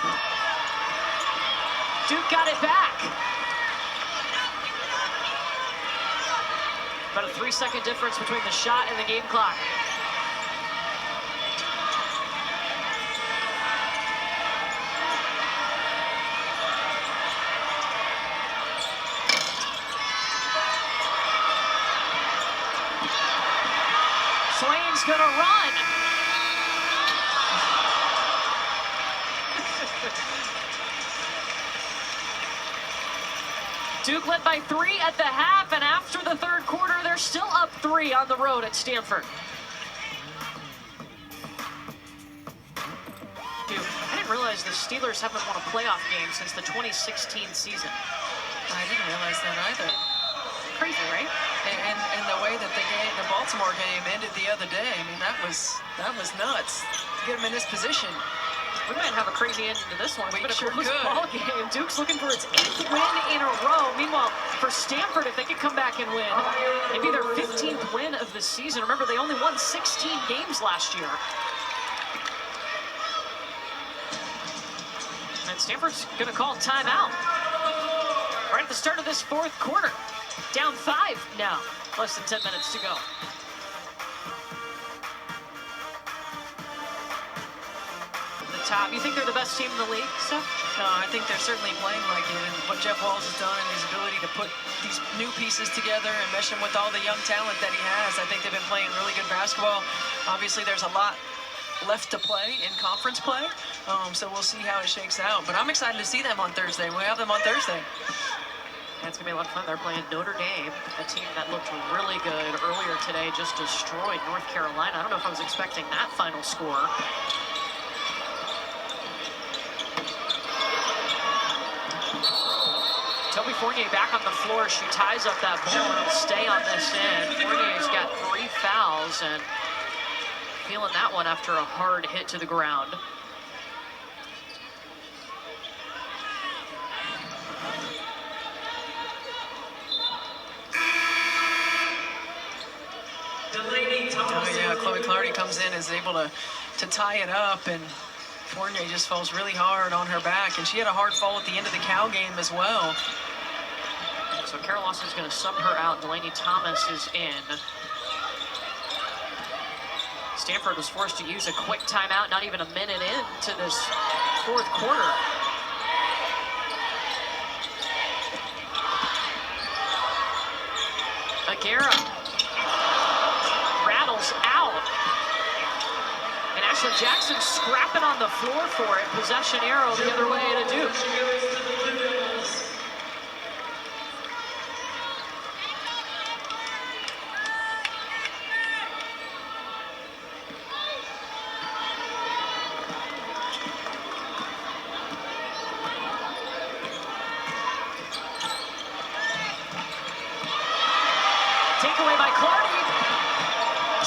[SPEAKER 1] Duke got it back. About a 3-second difference between the shot and the game clock. Swain's gonna run. Duke led by 3 at the half, and after the third quarter, they're still up 3 on the road at Stanford. I didn't realize the Steelers haven't won a playoff game since the 2016 season.
[SPEAKER 2] I didn't realize that either.
[SPEAKER 1] Crazy, right?
[SPEAKER 2] And the way that the Baltimore game ended the other day, I mean, that was nuts to get them in this position.
[SPEAKER 1] We might have a crazy ending to this one.
[SPEAKER 2] We
[SPEAKER 1] It's
[SPEAKER 2] sure
[SPEAKER 1] been a close
[SPEAKER 2] could.
[SPEAKER 1] ball game. Duke's looking for its 8th win in a row. Meanwhile, for Stanford, if they could come back and win, it'd be their 15th win of the season. Remember, they only won 16 games last year. And Stanford's going to call timeout right at the start of this fourth quarter. Down 5 now. Less than 10 minutes to go. Top. You think they're the best team in the league, Steph?
[SPEAKER 2] No, I think they're certainly playing like it, and what Jeff Walz has done and his ability to put these new pieces together and mesh them with all the young talent that he has, I think they've been playing really good basketball. Obviously, there's a lot left to play in conference play, so we'll see how it shakes out. But I'm excited to see them on Thursday. We have them on Thursday.
[SPEAKER 1] That's going to be a lot of fun. They're playing Notre Dame, a team that looked really good earlier today, just destroyed North Carolina. I don't know if I was expecting that final score. Toby Fournier back on the floor. She ties up that ball and will stay on this end. Fournier's got 3 fouls and feeling that one after a hard hit to the ground.
[SPEAKER 2] Oh yeah, Chloe Clardy comes in and is able to tie it up, and Fournier just falls really hard on her back, and she had a hard fall at the end of the Cal game as well.
[SPEAKER 1] So Kara Lawson's going to sub her out. Delaney Thomas is in. Stanford was forced to use a quick timeout, not even a minute into this fourth quarter. Aguera rattles out. And Ashlyn Jackson scrapping on the floor for it. Possession arrow the other way to Duke. Takeaway by Clardy.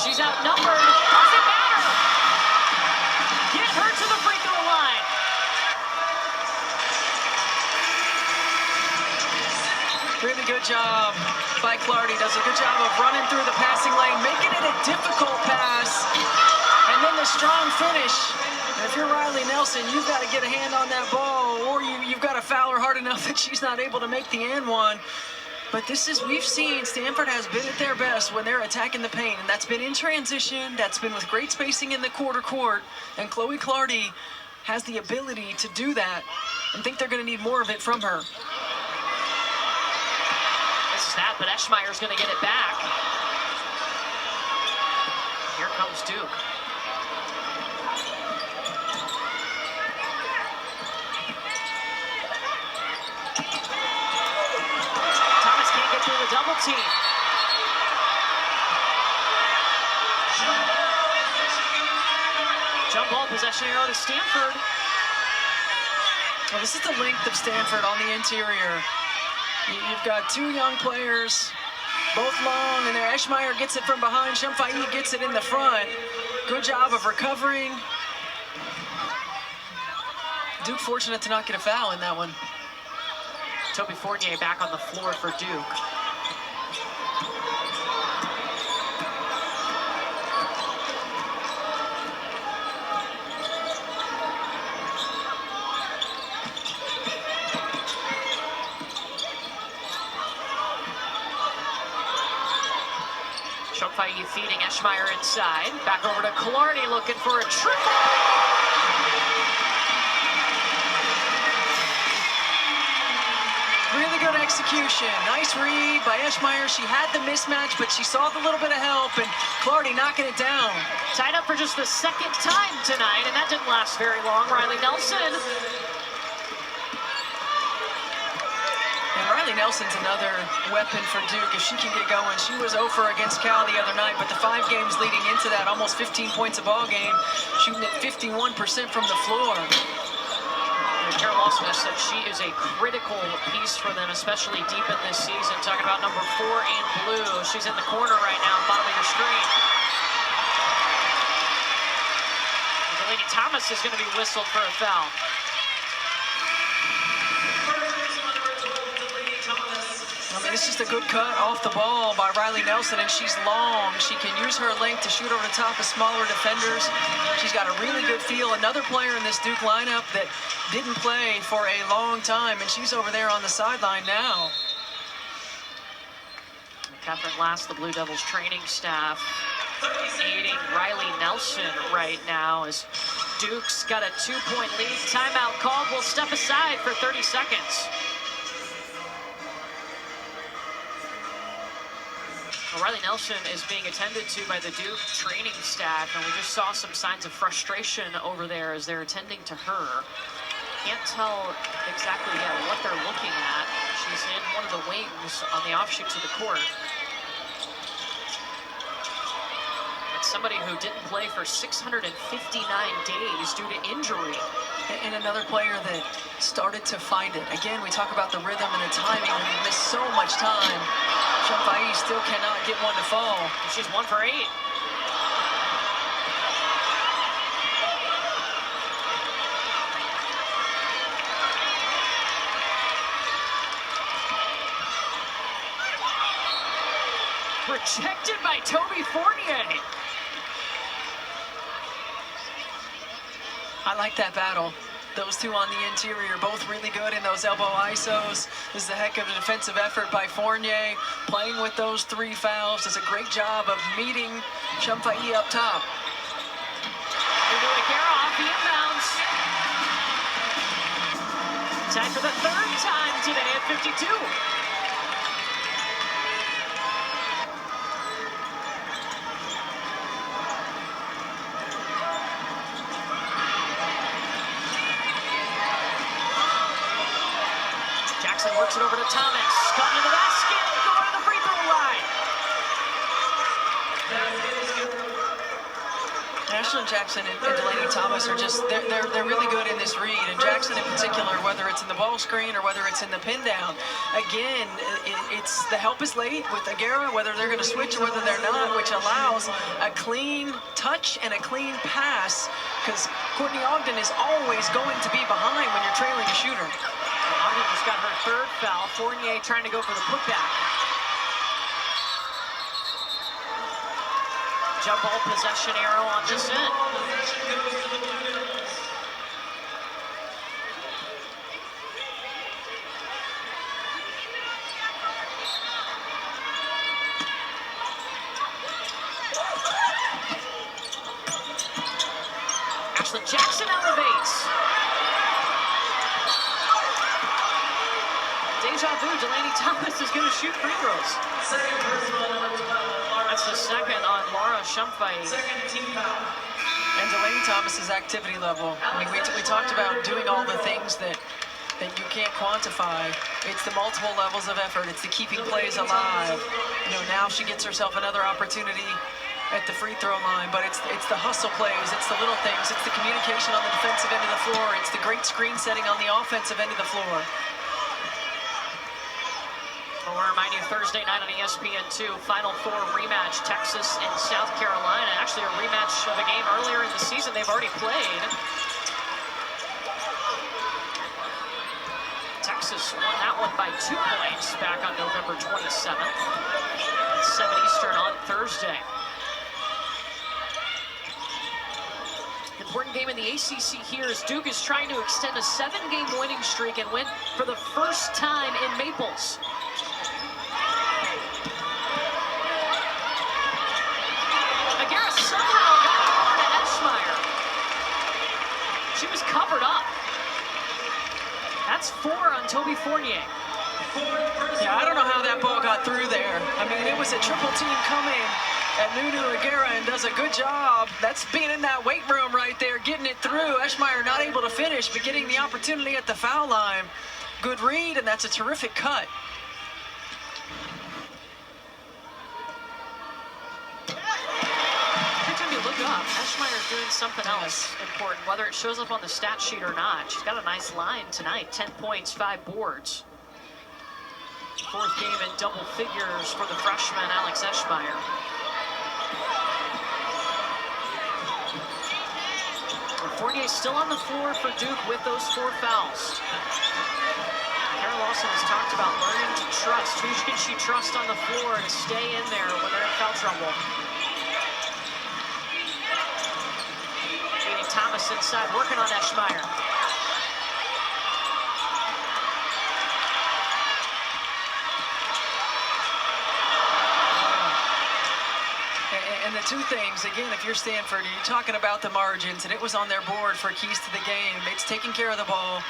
[SPEAKER 1] She's outnumbered. Doesn't matter. Get her to the free throw line.
[SPEAKER 2] Really good job by Clardy. Does a good job of running through the passing lane, making it a difficult pass, and then the strong finish. And if you're Riley Nelson, you've got to get a hand on that ball, or you've got to foul her hard enough that she's not able to make the and one. But we've seen Stanford has been at their best when they're attacking the paint, and that's been in transition, that's been with great spacing in the quarter court, and Chloe Clardy has the ability to do that, and think they're going to need more of it from her.
[SPEAKER 1] Misses that, but Eschmeyer's going to get it back. Here comes Duke. Through the double team. Jump ball, possession arrow to Stanford.
[SPEAKER 2] Well, this is the length of Stanford on the interior. You've got 2 young players, both long, and there Eschmeyer gets it from behind. Shumfai gets it in the front. Good job of recovering. Duke fortunate to not get a foul in that one.
[SPEAKER 1] Toby Fournier back on the floor for Duke. Shumfai feeding Eschmeyer inside. Back over to Clardy looking for a triple.
[SPEAKER 2] Really good execution. Nice read by Eschmeyer. She had the mismatch, but she saw the little bit of help, and Clardy knocking it down.
[SPEAKER 1] Tied up for just the second time tonight, and that didn't last very long. Riley Nelson.
[SPEAKER 2] And Riley Nelson's another weapon for Duke if she can get going. She was 0 for against Cal the other night, but the 5 games leading into that, almost 15 points a ball game, shooting at 51% from the floor.
[SPEAKER 1] Carol Lawson has said she is a critical piece for them, especially deep in this season. Talking about number 4 in blue. She's in the corner right now, bottom of your screen. Delaney Thomas is going to be whistled for a foul.
[SPEAKER 2] I mean, it's just a good cut off the ball by Riley Nelson, and she's long. She can use her length to shoot over the top of smaller defenders. She's got a really good feel. Another player in this Duke lineup that didn't play for a long time, and she's over there on the sideline now.
[SPEAKER 1] Catherine Last, the Blue Devils training staff, aiding Riley Nelson right now as Duke's got a 2-point lead. Timeout called. We'll step aside for 30 seconds. Well, Riley Nelson is being attended to by the Duke training staff, and we just saw some signs of frustration over there as they're attending to her. Can't tell exactly yet what they're looking at. She's in one of the wings on the offshoot to the court. It's somebody who didn't play for 659 days due to injury.
[SPEAKER 2] And another player that started to find it. Again, we talk about the rhythm and the timing when you miss so much time. Shumfai still cannot get one to fall.
[SPEAKER 1] She's 1 for 8. Rejected by Toby Fournier.
[SPEAKER 2] I like that battle. Those two on the interior, both really good in those elbow isos. This is a heck of a defensive effort by Fournier. Playing with those 3 fouls does a great job of meeting Shumfai up top.
[SPEAKER 1] Off the inbounds. Tied for the 3rd time today at 52. Jackson works it over to Thomas. Cutting to the basket. Going to the free throw line.
[SPEAKER 2] Ashlyn Jackson and Delaney Thomas are just, they're really good in this read. And Jackson in particular, whether it's in the ball screen or whether it's in the pin down. Again, it's the help is late with Aguera, whether they're going to switch or whether they're not, which allows a clean touch and a clean pass, because Courtney Ogden is always going to be behind when you're trailing a shooter.
[SPEAKER 1] Ogden just got her 3rd foul. Fournier trying to go for the putback. Jump ball possession arrow on this end. Ashlyn Jackson elevates. Deja vu, Delaney Thomas is going to shoot free throws.
[SPEAKER 3] Second personal, number 12.
[SPEAKER 1] That's the second on Laura Shumfai.
[SPEAKER 3] Second team foul.
[SPEAKER 2] And Delaney Thomas's activity level. I mean, we talked about doing all the things that you can't quantify. It's the multiple levels of effort. It's the keeping plays alive. You know, now she gets herself another opportunity at the free throw line, but it's the hustle plays, it's the little things, it's the communication on the defensive end of the floor, it's the great screen setting on the offensive end of the floor.
[SPEAKER 1] Well, we'll remind you, Thursday night on ESPN2, Final Four rematch, Texas and South Carolina. Actually, a rematch of a game earlier in the season they've already played. Texas won that one by 2 points back on November 27th. 7 Eastern on Thursday. Important game in the ACC here as Duke is trying to extend a 7-game winning streak and win for the first time in Maples. covered up. That's 4 on Toby Fournier.
[SPEAKER 2] Yeah, I don't know how that ball got through there. I mean, it was a triple team coming, and Nunu Aguirre does a good job. That's being in that weight room right there, getting it through. Eschmeyer not able to finish, but getting the opportunity at the foul line. Good read, and that's a terrific cut.
[SPEAKER 1] Every time you look up, Eschmeyer's doing something else important, whether it shows up on the stat sheet or not. She's got a nice line tonight, 10 points, 5 boards. 4th game in double figures for the freshman, Alex Eschmeyer. Fournier's still on the floor for Duke with those 4 fouls. Kara Lawson has talked about learning to trust. Who can she trust on the floor to stay in there when they're in foul trouble? Leading Thomas inside, working on Eschmeyer.
[SPEAKER 2] And the 2 things, again, if you're Stanford, you're talking about the margins, and it was on their board for keys to the game. It's taking care of the ball,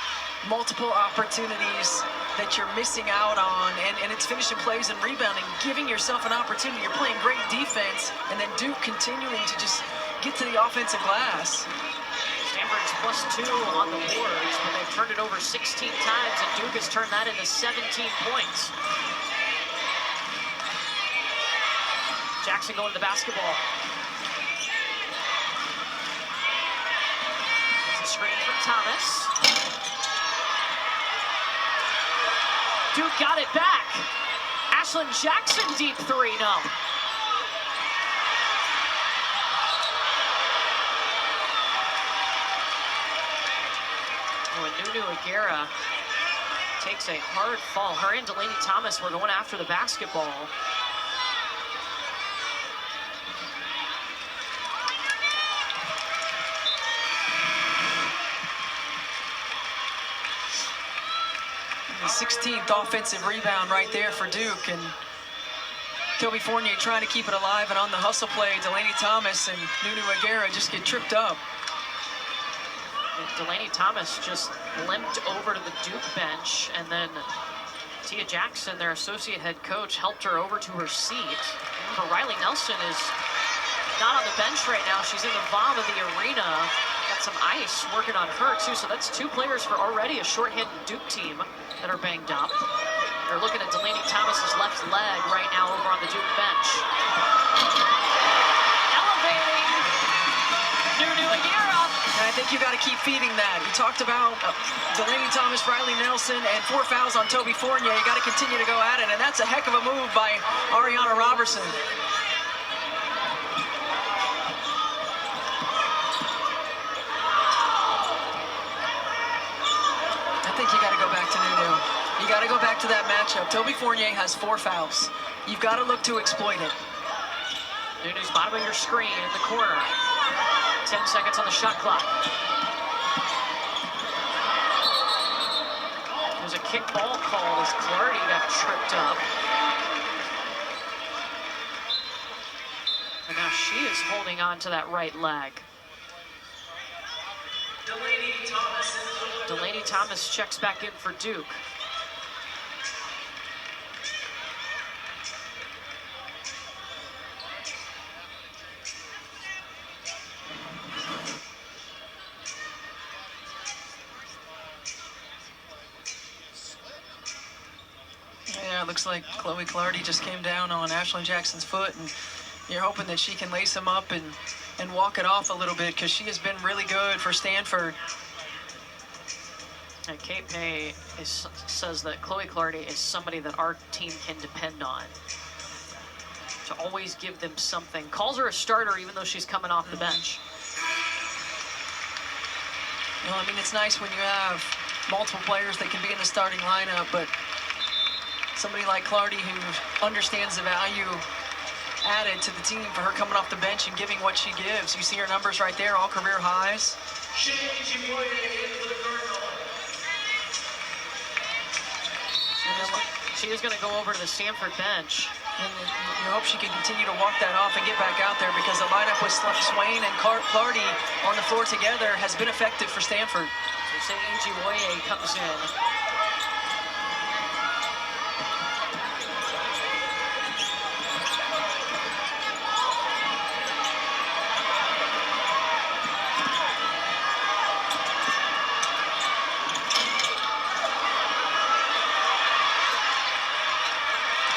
[SPEAKER 2] multiple opportunities that you're missing out on, and it's finishing plays and rebounding, giving yourself an opportunity. You're playing great defense, and then Duke continuing to just get to the offensive glass.
[SPEAKER 1] Stanford's +2 on the boards, but they've turned it over 16 times, and Duke has turned that into 17 points. Jackson going to the basketball. It's a screen from Thomas. Duke got it back. Ashlyn Jackson deep 3, no. Oh, and Nunu Aguirre takes a hard fall. Her and Delaney Thomas were going after the basketball.
[SPEAKER 2] The 16th offensive rebound right there for Duke, and Toby Fournier trying to keep it alive, and on the hustle play, Delaney Thomas and Nunu Aguirre just get tripped up.
[SPEAKER 1] Delaney Thomas just limped over to the Duke bench, and then Tia Jackson, their associate head coach, helped her over to her seat. Remember, Riley Nelson is not on the bench right now. She's in the VOM of the arena. Got some ice working on her, too. So that's 2 players for already a short-handed Duke team that are banged up. They're looking at Delaney Thomas's left leg right now over on the Duke bench. Elevating Nunu Aguirre.
[SPEAKER 2] And I think you got to keep feeding that. You talked about Delaney Thomas, Riley Nelson, and 4 fouls on Toby Fournier. You got to continue to go at it, and that's a heck of a move by Ariana Robertson. I think you got to go back to Nunu. You got to go back to that matchup. Toby Fournier has 4 fouls. You've got to look to exploit it.
[SPEAKER 1] Nunu's bottom of your screen in the corner. 10 seconds on the shot clock. There's a kick ball called as Clardy got tripped up. And now she is holding on to that right leg. Delaney Thomas checks back in for Duke.
[SPEAKER 2] Yeah, it looks like Chloe Clardy just came down on Ashlyn Jackson's foot, and you're hoping that she can lace him up and walk it off a little bit, because she has been really good for Stanford.
[SPEAKER 1] And Kate May says that Chloe Clardy is somebody that our team can depend on. To always give them something. Calls her a starter even though she's coming off the bench.
[SPEAKER 2] Well, I mean, it's nice when you have multiple players that can be in the starting lineup, but somebody like Clardy who understands the value added to the team for her coming off the bench and giving what she gives. You see her numbers right there, all career highs.
[SPEAKER 1] She is going to go over to the Stanford bench.
[SPEAKER 2] And you hope she can continue to walk that off and get back out there, because the lineup with Swain and Clardy on the floor together has been effective for Stanford.
[SPEAKER 1] So Ijiwoye comes in.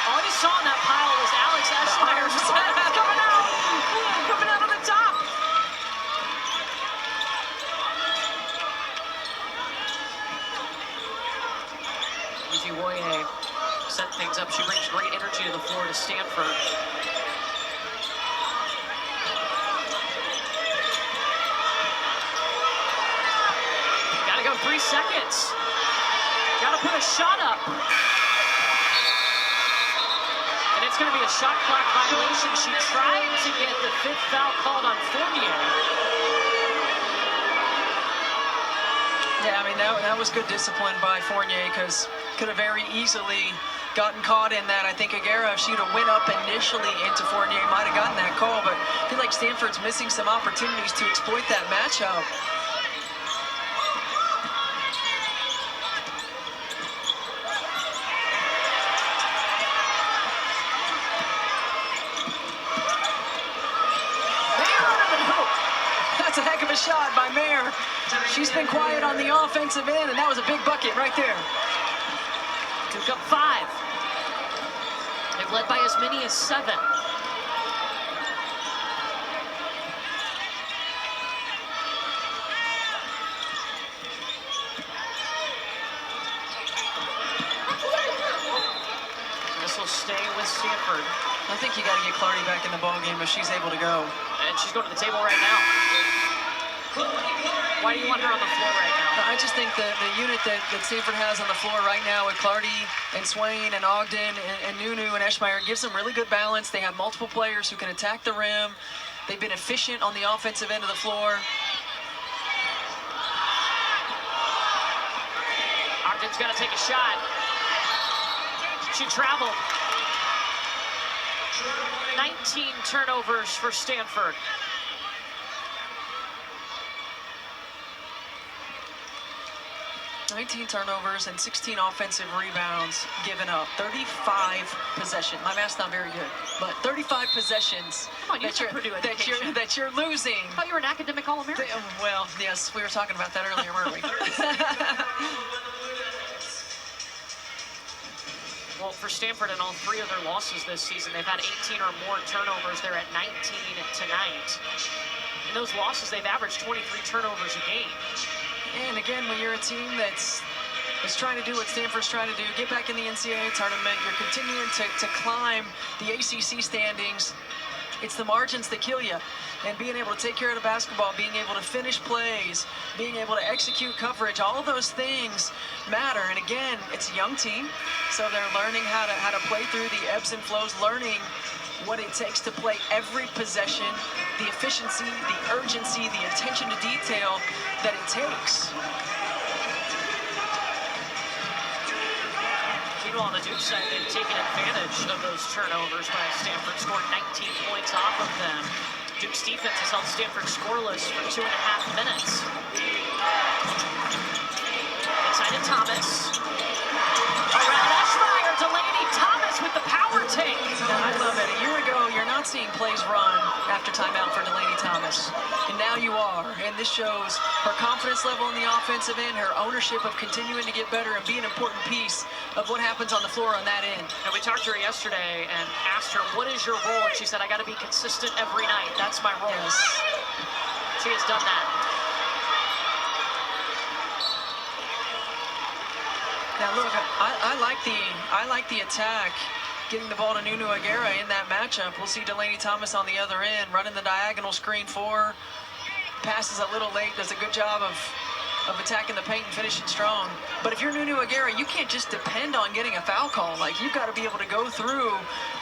[SPEAKER 1] All you saw in that pile was Alex Eschmeyer's coming out on the top. Ijiwoye set things up. She brings great energy to the floor to Stanford. Gotta go 3 seconds. Gotta put a shot up. And it's gonna be a shot clock violation. She tried to get the 5th foul called on Fournier.
[SPEAKER 2] Yeah, I mean, that was good discipline by Fournier, because could have very easily gotten caught in that. I think Aguera, if she'd have went up initially into Fournier, might have gotten that call, but I feel like Stanford's missing some opportunities to exploit that matchup. That's a heck of a shot by Mayer. She's been quiet on the offensive end, and that was a big bucket right there.
[SPEAKER 1] Duke up 5. They've led by as many as 7. This will stay with Stanford.
[SPEAKER 2] I think you got to get Clardy back in the ballgame if she's able to go.
[SPEAKER 1] And she's going to the table right now. Why do you want her on the floor right now?
[SPEAKER 2] I just think the unit that Stanford has on the floor right now with Clardy and Swain and Ogden and Nunu and Eschmeyer gives them really good balance. They have multiple players who can attack the rim. They've been efficient on the offensive end of the floor.
[SPEAKER 1] Ogden's got to take a shot. She traveled. 19 turnovers for Stanford.
[SPEAKER 2] 19 turnovers and 16 offensive rebounds given up. 35 possessions. My math's not very good, but 35 possessions
[SPEAKER 1] Come on, you said Purdue education.
[SPEAKER 2] that you're losing.
[SPEAKER 1] I thought you were an academic All-American.
[SPEAKER 2] Well, yes, we were talking about that earlier, weren't we?
[SPEAKER 1] Well, for Stanford, in all 3 of their losses this season, they've had 18 or more turnovers. They're at 19 tonight. In those losses, they've averaged 23 turnovers a game.
[SPEAKER 2] And again, when you're a team that's trying to do what Stanford's trying to do, get back in the NCAA tournament, you're continuing to climb the ACC standings, it's the margins that kill you. And being able to take care of the basketball, being able to finish plays, being able to execute coverage, all of those things matter. And again, it's a young team, so they're learning how to play through the ebbs and flows, learning what it takes to play every possession, the efficiency, the urgency, the attention to detail that it takes.
[SPEAKER 1] Meanwhile, on the Duke side, they've taken advantage of those turnovers by Stanford, scored 19 points off of them. Duke's defense has held Stanford scoreless for 2.5 minutes. Inside to Thomas. Around Eschmeyer, Delaney Thomas with the power take.
[SPEAKER 2] I love it. A year ago, you're not seeing plays run after timeout for Delaney Thomas. And now you are. And this shows her confidence level in the offensive end, her ownership of continuing to get better and be an important piece of what happens on the floor on that end.
[SPEAKER 1] And we talked to her yesterday and asked her, what is your role? And she said, I got to be consistent every night. That's my role.
[SPEAKER 2] Yes.
[SPEAKER 1] She has done that.
[SPEAKER 2] Now look, I like the attack, getting the ball to Nunu Aguera in that matchup. We'll see Delaney Thomas on the other end, running the diagonal screen for her. Passes a little late, does a good job of attacking the paint and finishing strong. But if you're Nunu Aguera, you can't just depend on getting a foul call. Like, you've got to be able to go through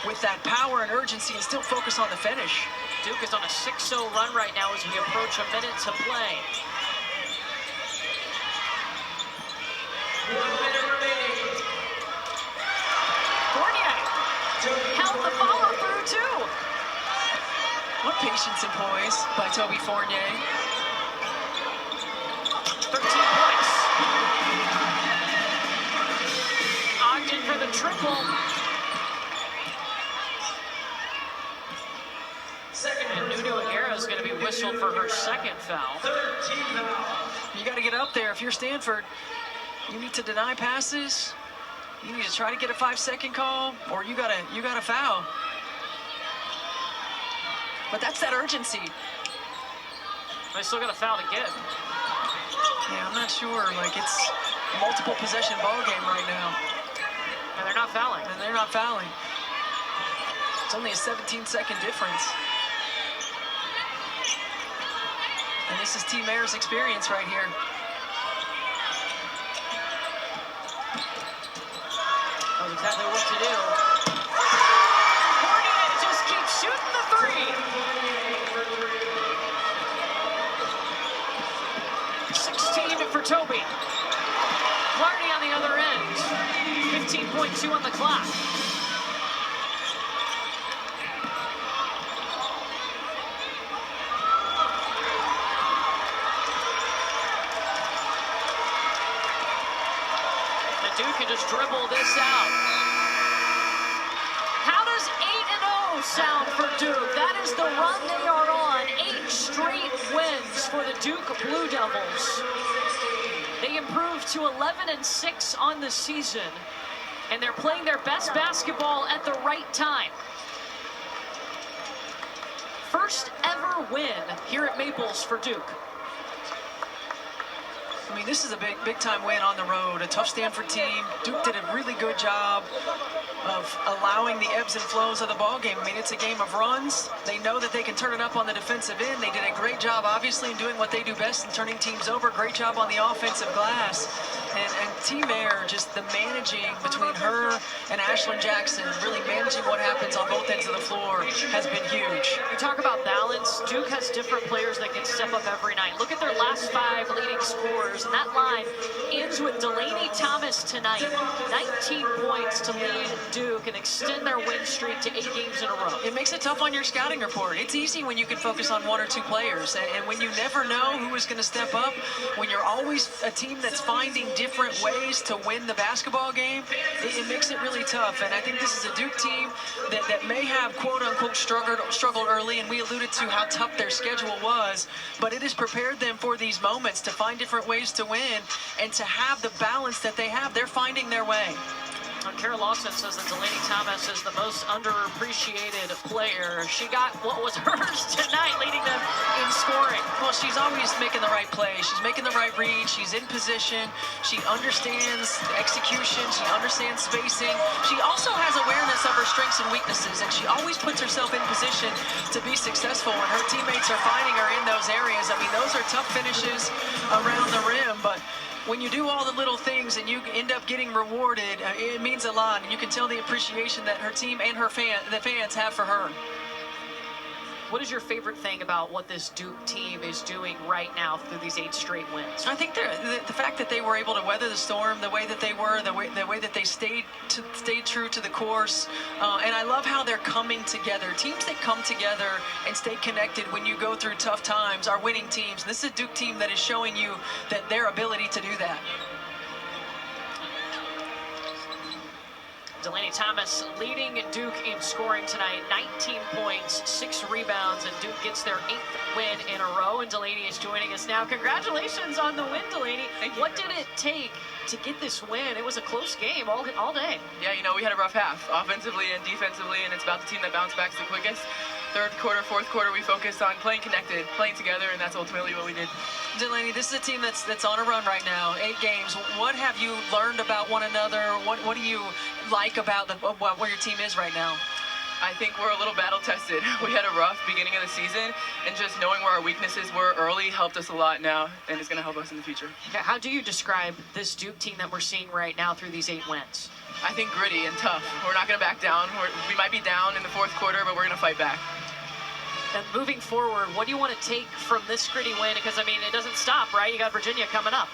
[SPEAKER 2] with that power and urgency and still focus on the finish.
[SPEAKER 1] Duke is on a 6-0 run right now as we approach a minute to play.
[SPEAKER 3] 1 minute remaining.
[SPEAKER 1] Fournier held the two.
[SPEAKER 2] What patience and poise by Toby Fournier.
[SPEAKER 1] 13 points. Ogden for the triple. And Nuno Aguirre is going to be whistled for her second foul.
[SPEAKER 3] 13 foul.
[SPEAKER 2] You got to get up there. If you're Stanford, you need to deny passes. You need to try to get a 5-second call, or you got to foul. But that's that urgency.
[SPEAKER 1] They still got a foul to get.
[SPEAKER 2] Yeah, I'm not sure. Like, it's a multiple possession ball game right now.
[SPEAKER 1] And they're not fouling.
[SPEAKER 2] And they're not fouling. It's only a 17-second difference. And this is Team Air's experience right here.
[SPEAKER 1] Knows exactly what to do. Fournier just keeps shooting the three. 16 for Toby. Clardy on the other end. 15.2 on the clock. Duke can just dribble this out. How does 8-0 sound for Duke? That is the run they are on. 8 straight wins for the Duke Blue Devils. They improved to 11-6 on the season, and they're playing their best basketball at the right time. First ever win here at Maples for Duke.
[SPEAKER 2] I mean, this is a big time win on the road. A tough Stanford team. Duke did a really good job of allowing the ebbs and flows of the ball game. I mean, it's a game of runs. They know that they can turn it up on the defensive end. They did a great job, obviously, in doing what they do best and turning teams over. Great job on the offensive glass. And Team Air, just the managing between her and Ashlyn Jackson, really managing what happens on both ends of the floor has been huge.
[SPEAKER 1] You talk about balance. Duke has different players that can step up every night. Look at their last 5 leading scorers. And that line ends with Delaney Thomas tonight. 19 points to lead Duke and extend their win streak to 8 games in a row.
[SPEAKER 2] It makes it tough on your scouting report. It's easy when you can focus on 1 or 2 players. And when you never know who is going to step up, when you're always a team that's finding different ways to win the basketball game, it makes it really tough. And I think this is a Duke team that may have quote-unquote struggled early, and we alluded to how tough their schedule was, but it has prepared them for these moments to find different ways to win and to have the balance that they have. They're finding their way.
[SPEAKER 1] Kara Lawson says that Delaney Thomas is the most underappreciated player. She got what was hers tonight, leading them in scoring.
[SPEAKER 2] Well, she's always making the right play. She's making the right read. She's in position. She understands execution. She understands spacing. She also has awareness of her strengths and weaknesses, and she always puts herself in position to be successful when her teammates are finding her in those areas. I mean, those are tough finishes around the rim, but when you do all the little things and you end up getting rewarded, it means a lot, and you can tell the appreciation that her team and the fans have for her.
[SPEAKER 1] What is your favorite thing about what this Duke team is doing right now through these 8 straight wins?
[SPEAKER 2] I think the fact that they were able to weather the storm the way that they were, the way that they stayed true to the course, and I love how they're coming together. Teams that come together and stay connected when you go through tough times are winning teams. This is a Duke team that is showing you that their ability to do that.
[SPEAKER 1] Delaney Thomas leading Duke in scoring tonight, 19 points, 6 rebounds, and Duke gets their 8th win in a row, and Delaney is joining us now. Congratulations on the win, Delaney. What did it take to get this win? It was a close game all day.
[SPEAKER 4] Yeah, you know, we had a rough half, offensively and defensively, and it's about the team that bounced back the quickest. 3rd quarter, 4th quarter, we focused on playing connected, playing together, and that's ultimately what we did.
[SPEAKER 2] Delaney, this is a team that's on a run right now, 8 games. What have you learned about one another? What do you like about where your team is right now?
[SPEAKER 4] I think we're a little battle-tested. We had a rough beginning of the season, and just knowing where our weaknesses were early helped us a lot now, and it's going to help us in the future.
[SPEAKER 1] How do you describe this Duke team that we're seeing right now through these 8 wins?
[SPEAKER 4] I think gritty and tough. We're not going to back down. We might be down in the 4th quarter, but we're going to fight back.
[SPEAKER 1] And moving forward, what do you want to take from this gritty win? Because, I mean, it doesn't stop, right? You got Virginia coming up.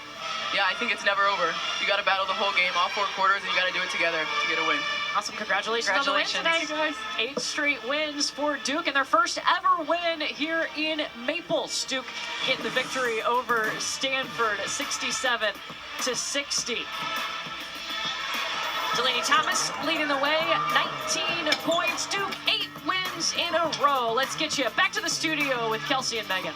[SPEAKER 4] Yeah, I think it's never over. You got to battle the whole game, all 4 quarters, and you got to do it together to get a win.
[SPEAKER 1] Awesome. Congratulations on the win today,
[SPEAKER 4] guys.
[SPEAKER 1] 8 straight wins for Duke and their first ever win here in Maples. Duke getting the victory over Stanford 67-60. Delaney Thomas leading the way, 19 points. Duke 8 wins in a row. Let's get you back to the studio with Kelsey and Megan.